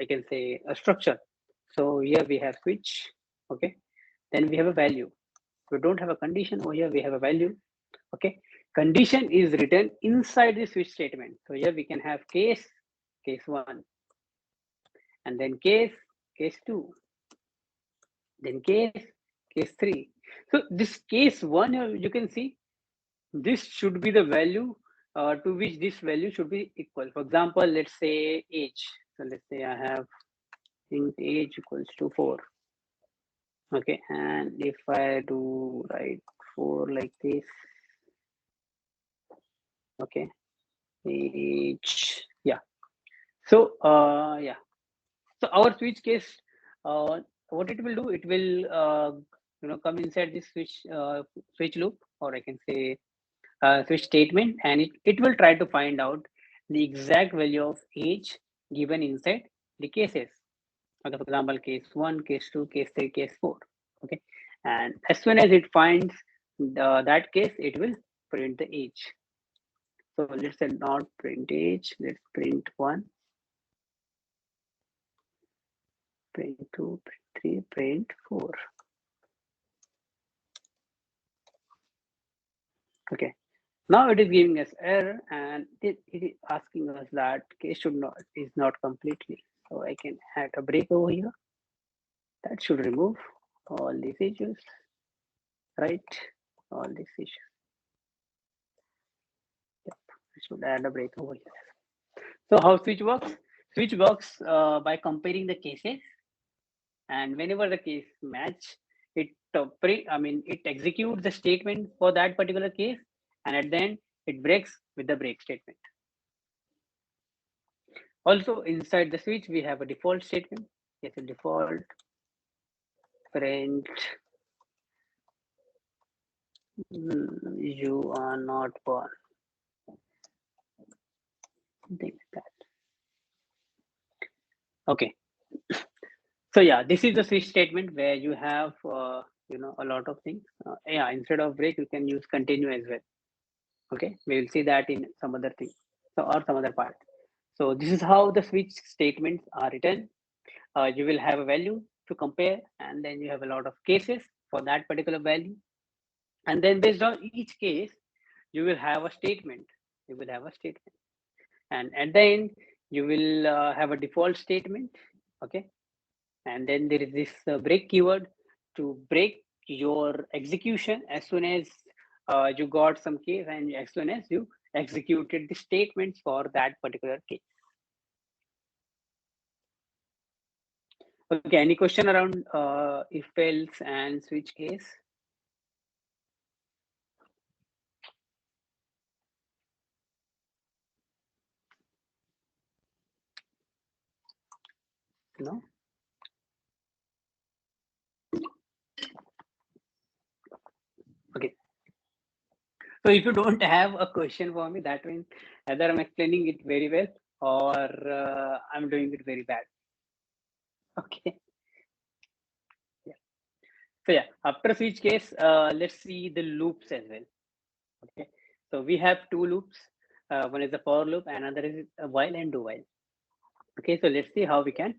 S1: I can say a structure. So here we have switch. Okay. Then we have a value. We don't have a condition over here. We have a value. Okay. Condition is written inside the switch statement. So here we can have case 1, and then case 2, then case 3. So this case 1, you can see this should be the value to which this value should be equal. For example, let's say age. So let's say I have int age equals to 4. Okay, and if I do write 4 like this, okay, age, yeah. So yeah, so our switch case, what it will do, it will come inside this switch loop, or I can say switch statement, and it will try to find out the exact value of age given inside the cases. Okay, for example, case 1, case 2, case 3, case 4. Okay, and as soon as it finds that case, it will print the age. So let's say not print age, let's print 1, print 2, print 3, print 4. Okay, now it is giving us error, and it is asking us that case is not completely. So I can add a break over here. That should remove all these issues, right? All these issues. Yep. I should add a break over here. So how switch works? Switch works by comparing the cases, and whenever the case match, it it executes the statement for that particular case, and at the end it breaks with the break statement. Also inside the switch, we have a default statement. It's a default print you are not born. Something like that. Okay. So yeah, this is the switch statement where you have a lot of things. Yeah, instead of break, you can use continue as well. Okay, we will see that in some other thing, or some other part. So this is how the switch statements are written. You will have a value to compare, and then you have a lot of cases for that particular value. And then based on each case, you will have a statement. You will have a statement. And at the end, you will have a default statement. Okay. And then there is this break keyword to break your execution as soon as you got some case, and as soon as you executed the statements for that particular case. Okay, any question around if else and switch case? No. Okay. So if you don't have a question for me, that means either I'm explaining it very well or I'm doing it very bad. Okay. Yeah. So yeah, after switch case, let's see the loops as well. Okay. So we have two loops. One is a for loop, and another is a while and do while. Okay. So let's see how we can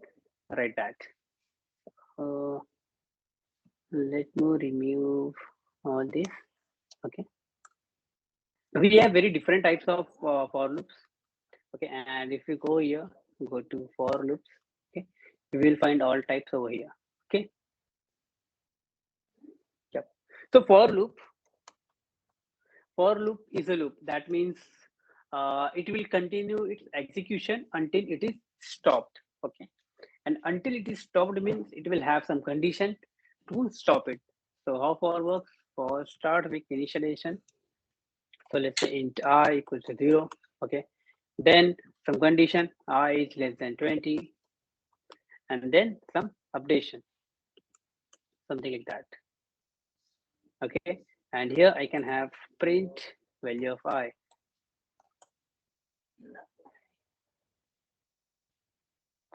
S1: write that. Let me remove all this. Okay. We have very different types of for loops. Okay. And if you go here, go to for loops. Okay. You will find all types over here. Okay. Yep. So for loop is a loop. That means it will continue its execution until it is stopped. Okay. And until it is stopped means it will have some condition to stop it. So how for works? For start with initialization. So let's say int I equals to 0. Okay. Then some condition I is less than 20. And then some updation. Something like that. Okay. And here I can have print value of I.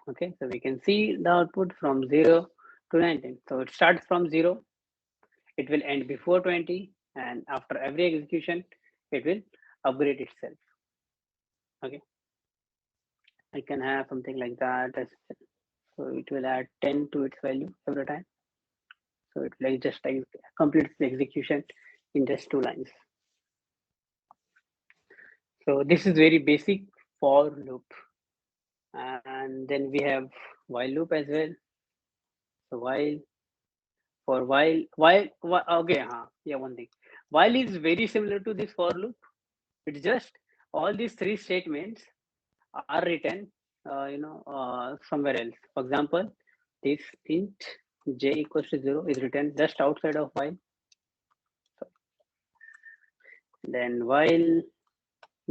S1: Okay, so we can see the output from 0 to 19. So it starts from 0, it will end before 20, and after every execution, it will upgrade itself. Okay, I can have something like that as well. So it will add 10 to its value every time. So it will just completes the execution in just 2 lines. So this is very basic for loop. And then we have while loop as well. So while okay, yeah, one thing. While is very similar to this for loop. It's just all these 3 statements are written, somewhere else. For example, this int j equals to 0 is written just outside of while. Then while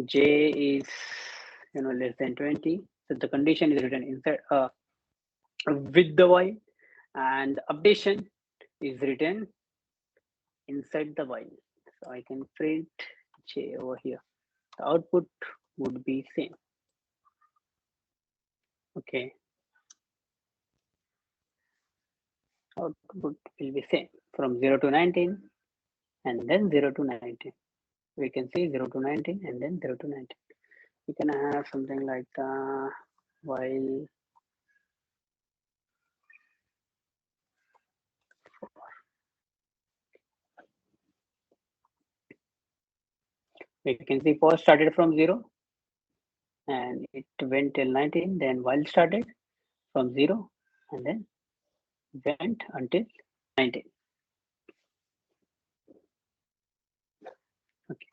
S1: j is less than 20, so the condition is written inside with the while, and updation is written inside the while. So I can print j over here. The output would be same. Okay. Output will be same from 0 to 19 and then 0 to 19. We can see 0 to 19 and then 0 to 19. We can have something like while we can see for started from 0 and it went till 19, then while started from 0 and then went until 19. Okay.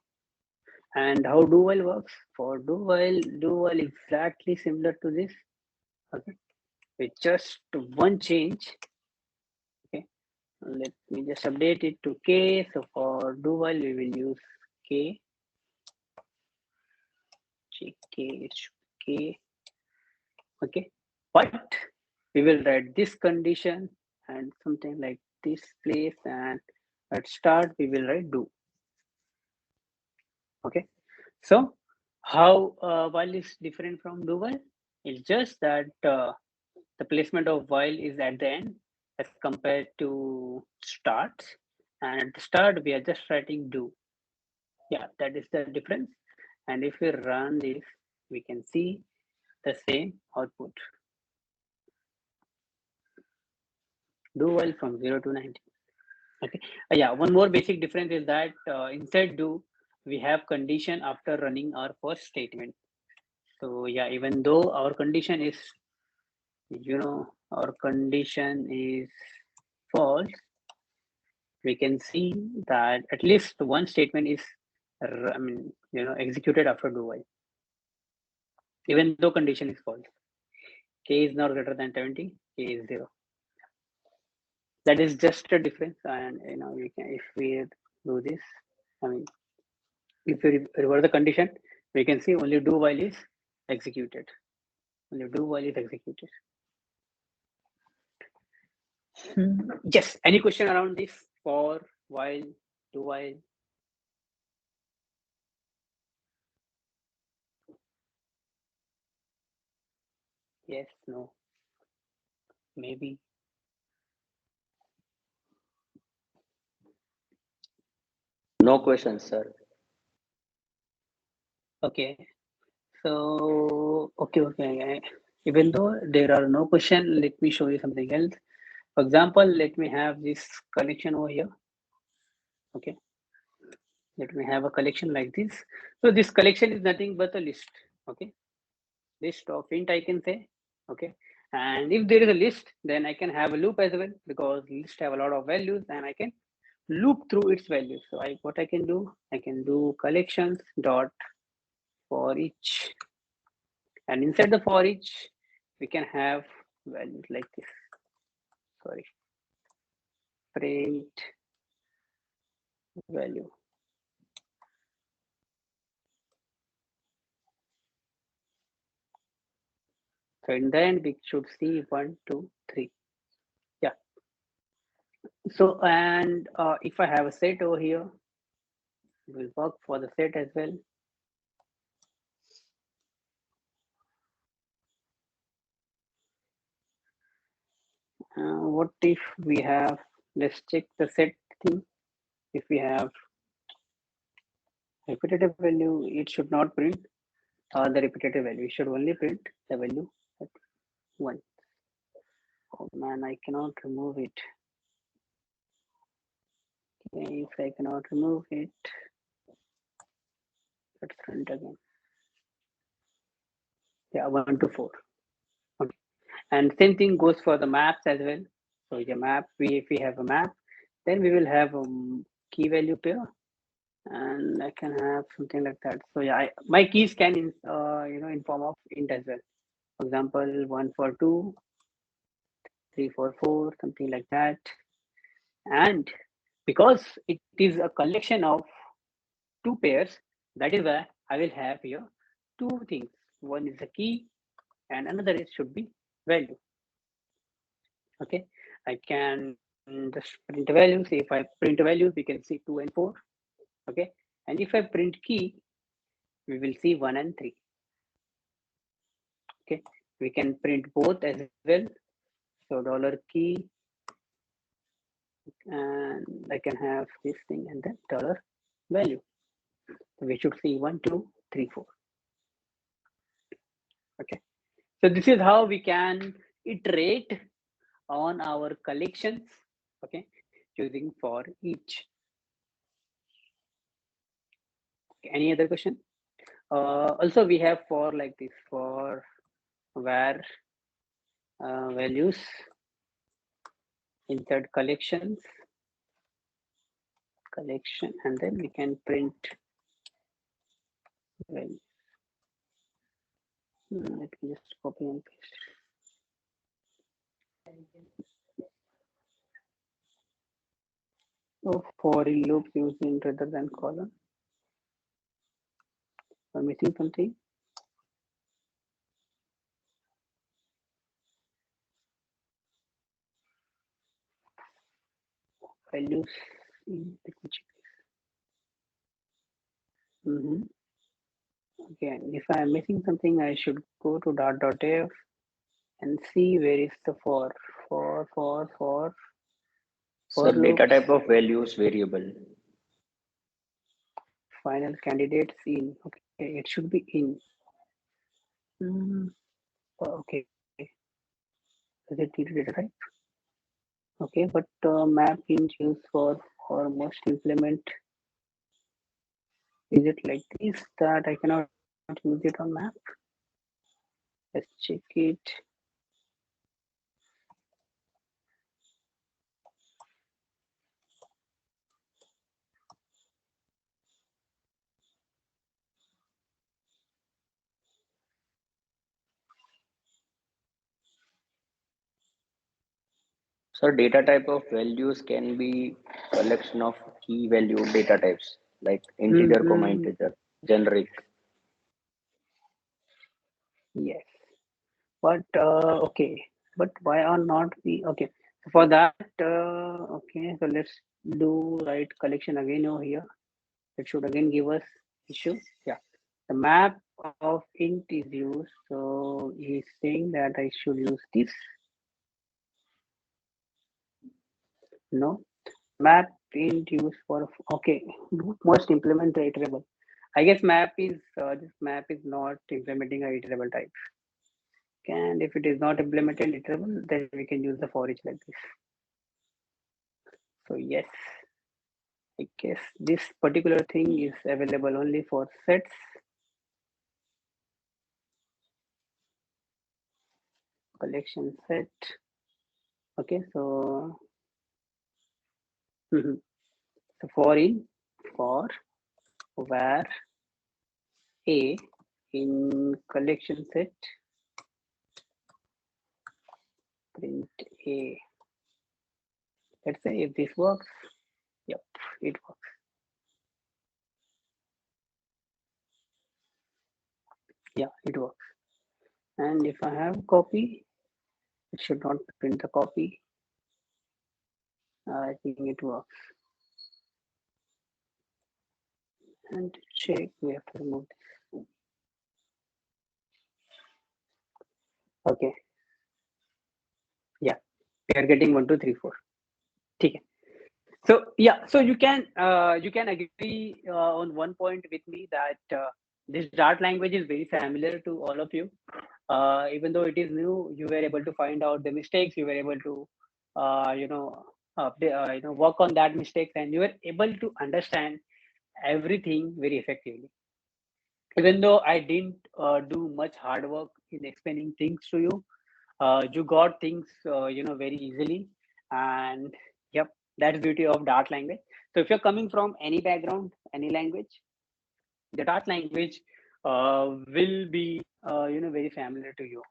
S1: And how do while works? For do while exactly similar to this. Okay, with just one change. Okay, let me just update it to k. So for do while we will use k. K. Okay, but we will write this condition and something like this place, and at start we will write do. Okay, so how while is different from do while? It's just that the placement of while is at the end as compared to start, and at the start we are just writing do. Yeah, that is the difference. And if we run this, we can see the same output. Do while from 0 to 19. Okay. Yeah, one more basic difference is that inside do we have condition after running our first statement. So yeah, even though our condition is false, we can see that at least one statement is executed after do while, even though condition is false. K is not greater than 20, k is 0. That is just a difference. And we can, if we do this, if we reverse the condition, we can see only do while is executed. Only do while is executed. Yes. Any question around this? For, while, do while? Yes, no, maybe.
S6: No questions, sir.
S1: Okay. So, okay. Even though there are no question, let me show you something else. For example, let me have this collection over here. Okay. Let me have a collection like this. So this collection is nothing but a list. Okay. List of int I can say. Okay. And if there is a list, then I can have a loop as well, because list have a lot of values and I can loop through its values. So what I can do collections dot for each, and inside the for each we can have values like this. Sorry, print value. So in the end we should see 1, 2, 3. Yeah. So and if I have a set over here, it will work for the set as well. What if we have, let's check the set thing. If we have repetitive value, it should not print the repetitive value. It should only print the value at 1. Oh man, I cannot remove it. Okay, if I cannot remove it, let's run it again. Yeah, 1 to 4. Okay. And same thing goes for the maps as well. So the map, if we have a map, then we will have a key value pair, and I can have something like that. So yeah, my keys can in form of int as well. For example, 1 for 2, 3 for 4, something like that. And because it is a collection of 2 pairs, that is why I will have here 2 things. One is a key and another is should be value. Okay, I can just print the values. If I print the values, we can see 2 and 4. Okay, and if I print key, we will see 1 and 3. Okay, we can print both as well. So $key, and I can have this thing and then $value. So we should see 1, 2, 3, 4. Okay, so this is how we can iterate on our collections. Okay, using for each. Any other question? Also, we have for like this, for where values insert collection, and then we can print values. Let me just copy and paste. So for loops using rather than column. I'm missing something. Values in Okay, if I am missing something, I should go to dot.f and see where is the for
S6: So data
S1: loops.
S6: type of values variable.
S1: Final candidates in. Okay, it should be in. Okay, is it data type? Okay, but map in use for must implement. Is it like this that I cannot use it on map? Let's check it.
S6: So data type of values can be collection of key value data types like integer, comma integer, generic.
S1: Yes, but okay, but why are not we okay? For that, okay, so let's do right collection again over here. It should again give us issue. Yeah, the map of int is used. So he's saying that I should use this. No, map int used for, okay, must implement the iterable. I guess map is this map is not implementing a iterable type. And if it is not implemented iterable, then we can use the for each like this. So yes, I guess this particular thing is available only for sets. Collection set. Okay, so so for where a in collection set print a. Let's say if this works, yep, it works. Yeah, it works. And if I have copy, it should not print the copy. I think it works. And check, we have to remove this. Okay. Yeah, we are getting 1, 2, 3, 4. Okay. So yeah, so you can agree on one point with me that this Dart language is very familiar to all of you. Even though it is new, you were able to find out the mistakes. You were able to work on that mistakes, and you were able to understand everything very effectively. Even though I didn't do much hard work in explaining things to you, you got things very easily. And yep, that's beauty of Dart language. So if you're coming from any background, any language, the Dart language will be very familiar to you.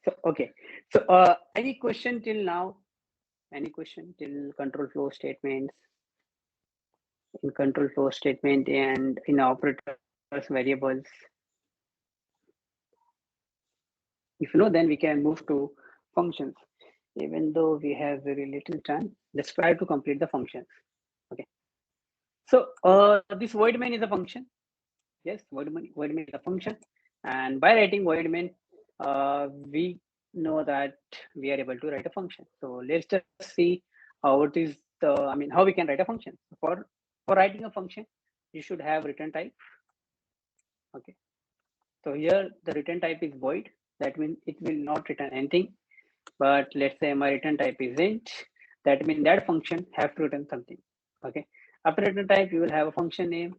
S1: So okay, so any question till now? Any question till control flow statements? In control flow statement and in operators variables. If you know, then we can move to functions. Even though we have very little time, let's try to complete the functions. Okay. So this void main is a function. Yes, void main is a function. And by writing void main, we know that we are able to write a function. So let's just see how it is how we can write a function. For writing a function, you should have return type. Okay. So here the return type is void. That means it will not return anything. But let's say my return type is int. That means that function have to return something. Okay. After return type, you will have a function name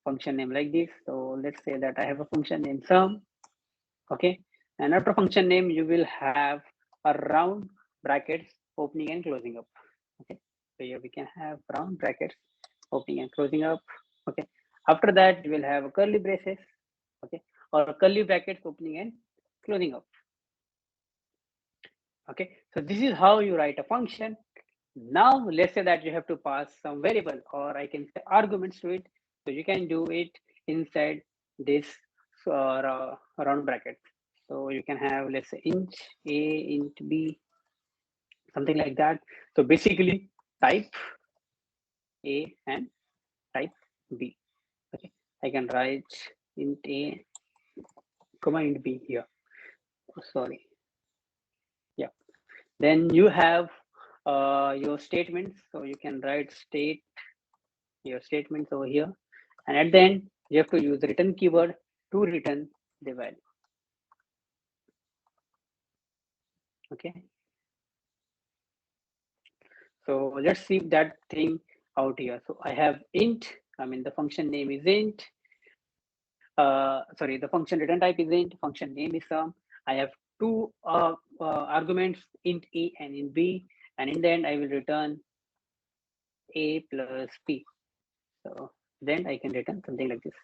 S1: like this. So let's say that I have a function name sum. Okay. And after function name, you will have a round brackets opening and closing up. Okay. So here we can have round brackets opening and closing up. Okay. After that, you will have a curly braces. Okay. Or curly brackets opening and closing up. Okay. So this is how you write a function. Now let's say that you have to pass some variable, or I can say arguments to it. So you can do it inside this round bracket. So you can have, let's say, int a, int b, something like that. So basically type a and type b. Okay, I can write int a, comma int b here. Oh, sorry. Yeah. Then you have your statements. So you can write your statements over here. And at the end, you have to use the return keyword to return the value. Okay. So let's see that thing out here. So I have int, the function name is int. The function return type is int, function name is sum. I have two arguments, int a and int b. And in the end, I will return a plus b. So then I can return something like this.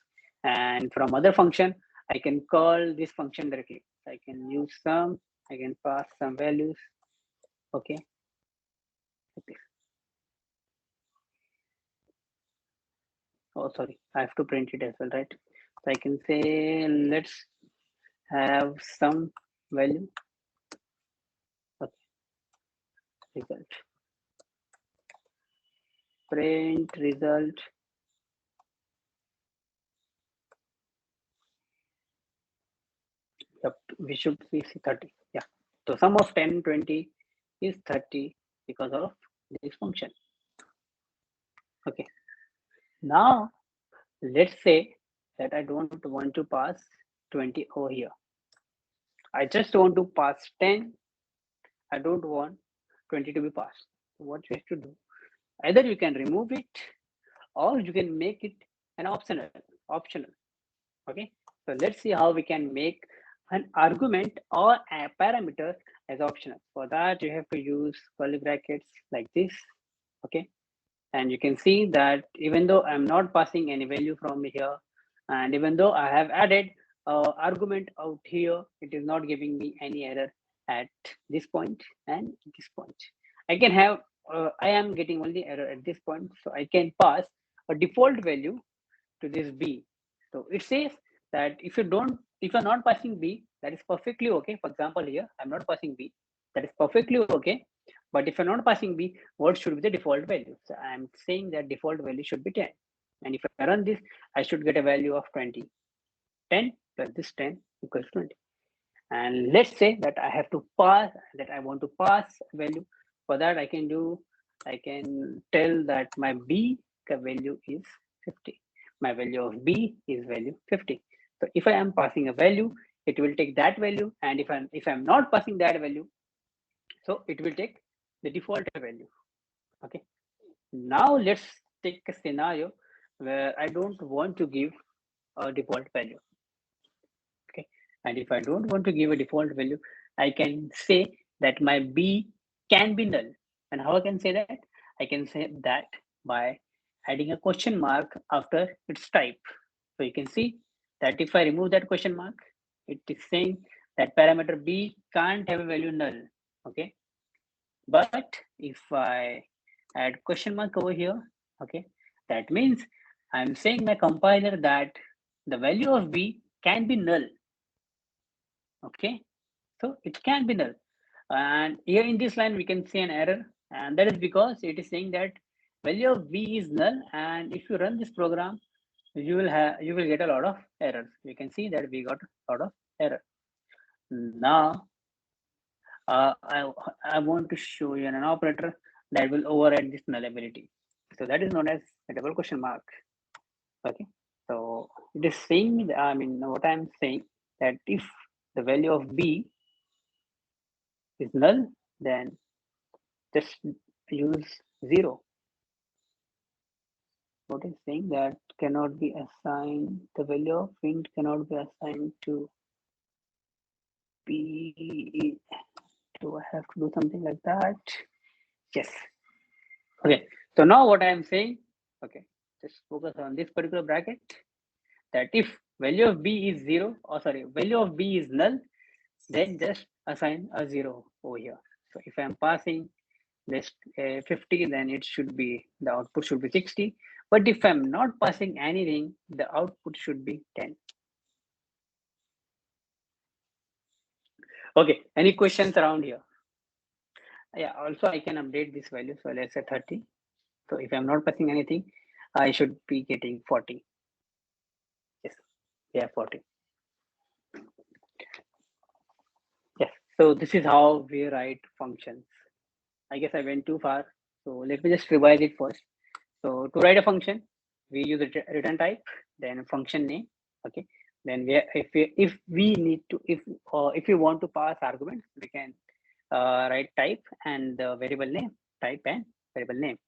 S1: And from other function, I can call this function directly. I can use sum, I can pass some values. Okay. Like this. Oh, sorry, I have to print it as well, right? So I can say, let's have some value. result. Print result. Yep, we should see 30. Yeah. So sum of 10, 20 is 30 because of this function. Okay. Now let's say that I don't want to pass 20 over here. I just want to pass 10. I don't want 20 to be passed. What you have to do? Either you can remove it or you can make it an optional. Okay. So let's see how we can make an argument or a parameter as optional. For that, you have to use curly brackets like this. Okay. And you can see that even though I'm not passing any value from here, and even though I have added argument out here, it is not giving me any error at this point and this point. I can have, I am getting only error at this point. So I can pass a default value to this B. So it says that if you're not passing B, that is perfectly okay. For example, here, I'm not passing B, that is perfectly okay. But if you're not passing B, what should be the default value? So I'm saying that default value should be 10. And if I run this, I should get a value of 20. 10 plus this 10 equals 20. And let's say that I have to pass, that I want to pass a value. For that, I can tell that my B value is 50. My value of B is value 50. So if I am passing a value, it will take that value. And if I'm not passing that value, so it will take the default value. Okay. Now let's take a scenario where I don't want to give a default value. Okay. And if I don't want to give a default value, I can say that my B can be null. And how I can say that? I can say that by adding a question mark after its type. So you can see that if I remove that question mark, it is saying that parameter B can't have a value null. Okay. But if I add question mark over here, okay, that means I'm saying my compiler that the value of B can be null. Okay, so it can be null. And here in this line, we can see an error, and that is because it is saying that value of B is null. And if you run this program, you will get a lot of errors. You can see that we got a lot of error. Now, I want to show you an operator that will override this nullability. So that is known as a double question mark. Okay, so it is saying, I mean, what I'm saying that if the value of B is null, then just use 0. What is saying that cannot be assigned, the value of int cannot be assigned to B. Do I have to do something like that? Yes. Okay, so now what I am saying, okay, just focus on this particular bracket, that if value of B is 0, or sorry, value of B is null, then just assign a 0 over here. So if I'm passing this 50, then it should be, the output should be 60. But if I'm not passing anything, the output should be 10. Okay, any questions around here? Yeah, also I can update this value. So let's say 30. So if I'm not passing anything, I should be getting 40. Yes, yeah, 40. Yes, so this is how we write functions. I guess I went too far. So let me just revise it first. So to write a function, we use a return type, then function name. Okay. Then if we want to pass arguments, we can write type and the variable name, type and variable name.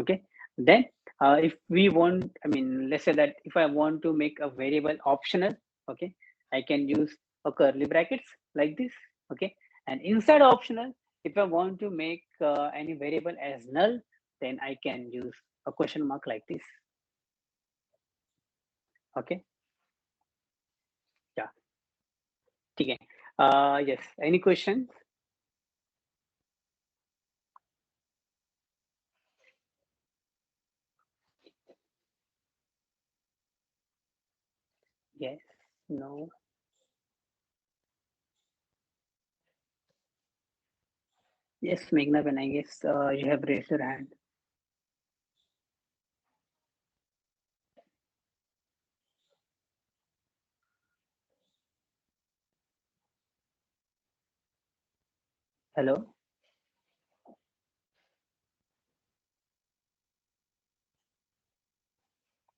S1: Okay. Then if we want, I mean, let's say that if I want to make a variable optional, okay, I can use a curly brackets like this. Okay. And inside optional, if I want to make any variable as null, then I can use a question mark like this. Okay. Yeah. Okay. Yes. Any questions? Yes. No. Yes, Meghna, I guess you have raised your hand. Hello.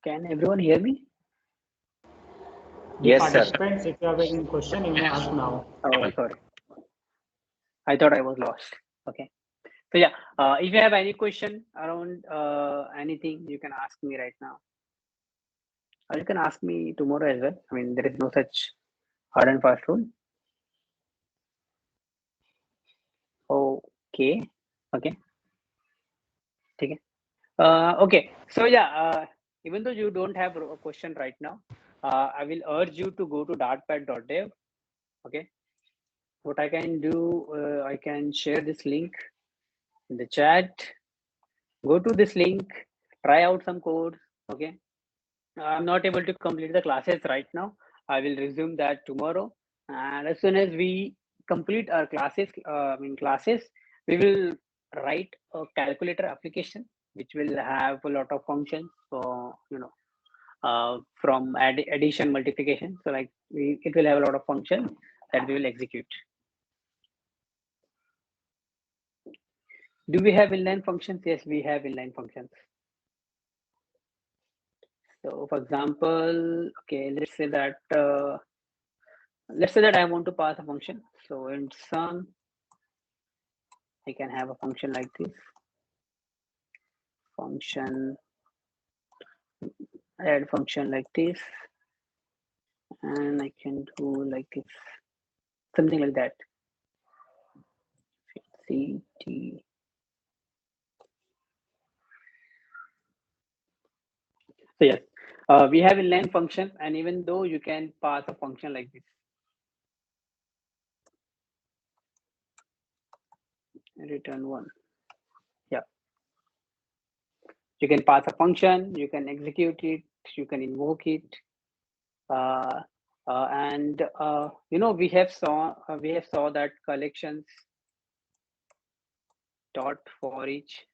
S1: Can everyone hear me?
S6: Yes, sir.
S7: Participants, if you have any question, you may ask now.
S1: Oh, sorry. I thought I was lost. Okay. So yeah, if you have any question around anything, you can ask me right now. Or you can ask me tomorrow as well. I mean, there is no such hard and fast rule. Okay. Okay. Okay. Okay. So yeah, even though you don't have a question right now, I will urge you to go to dartpad.dev. Okay. What I can do, I can share this link in the chat. Go to this link, try out some code. Okay. I'm not able to complete the classes right now. I will resume that tomorrow. And as soon as we complete our classes, we will write a calculator application which will have a lot of functions. So from addition, multiplication. So like it will have a lot of functions that we will execute. Do we have inline functions? Yes, we have inline functions. So for example, okay, let's say that I want to pass a function. So in sum, I can have a function like this. Function, add function like this, and I can do like this, something like that. CT. So yes, we have inline function, and even though you can pass a function like this, return 1. Yeah, you can pass a function, you can execute it, you can invoke it, and we have saw that collections dot for each,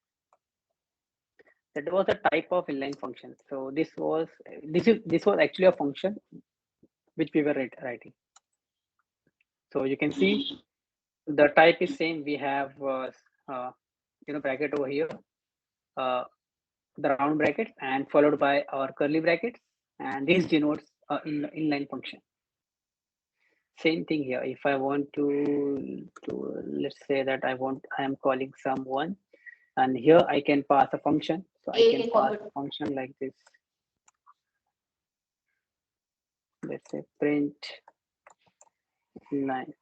S1: that was a type of inline function. So this was actually a function which we were writing. So you can see the type is same. We have bracket over here, the round brackets, and followed by our curly brackets, and this denotes inline function. Same thing here. If I want to let's say that I am calling someone, and here I can pass a function. So I can pass a function like this. Let's say print line.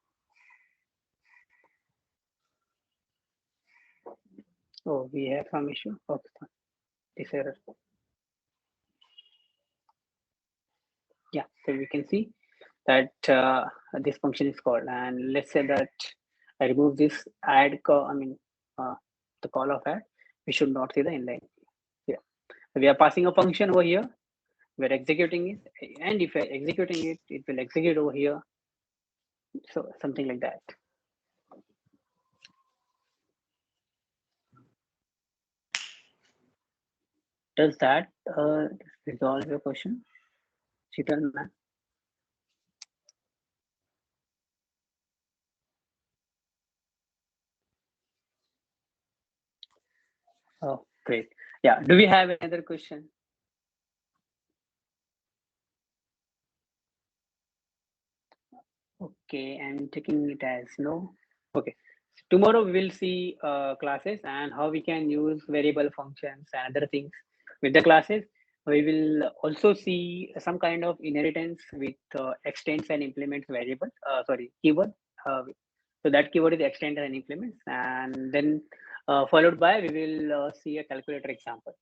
S1: Oh, we have some issue. Okay, this error. Yeah, so we can see that this function is called, and let's say that I remove this add call. The call of add. We should not see the inline. Yeah, we are passing a function over here. We're executing it, and if we're executing it, it will execute over here. So something like that. Does that resolve your question, Sheetal ma'am? Oh, great. Yeah. Do we have another question? Okay, I'm taking it as no. Okay. Tomorrow we will see classes and how we can use variable functions and other things with the classes. We will also see some kind of inheritance with extends and implements variable. Keyword. So that keyword is extend and implements, and then followed by we will see a calculator example.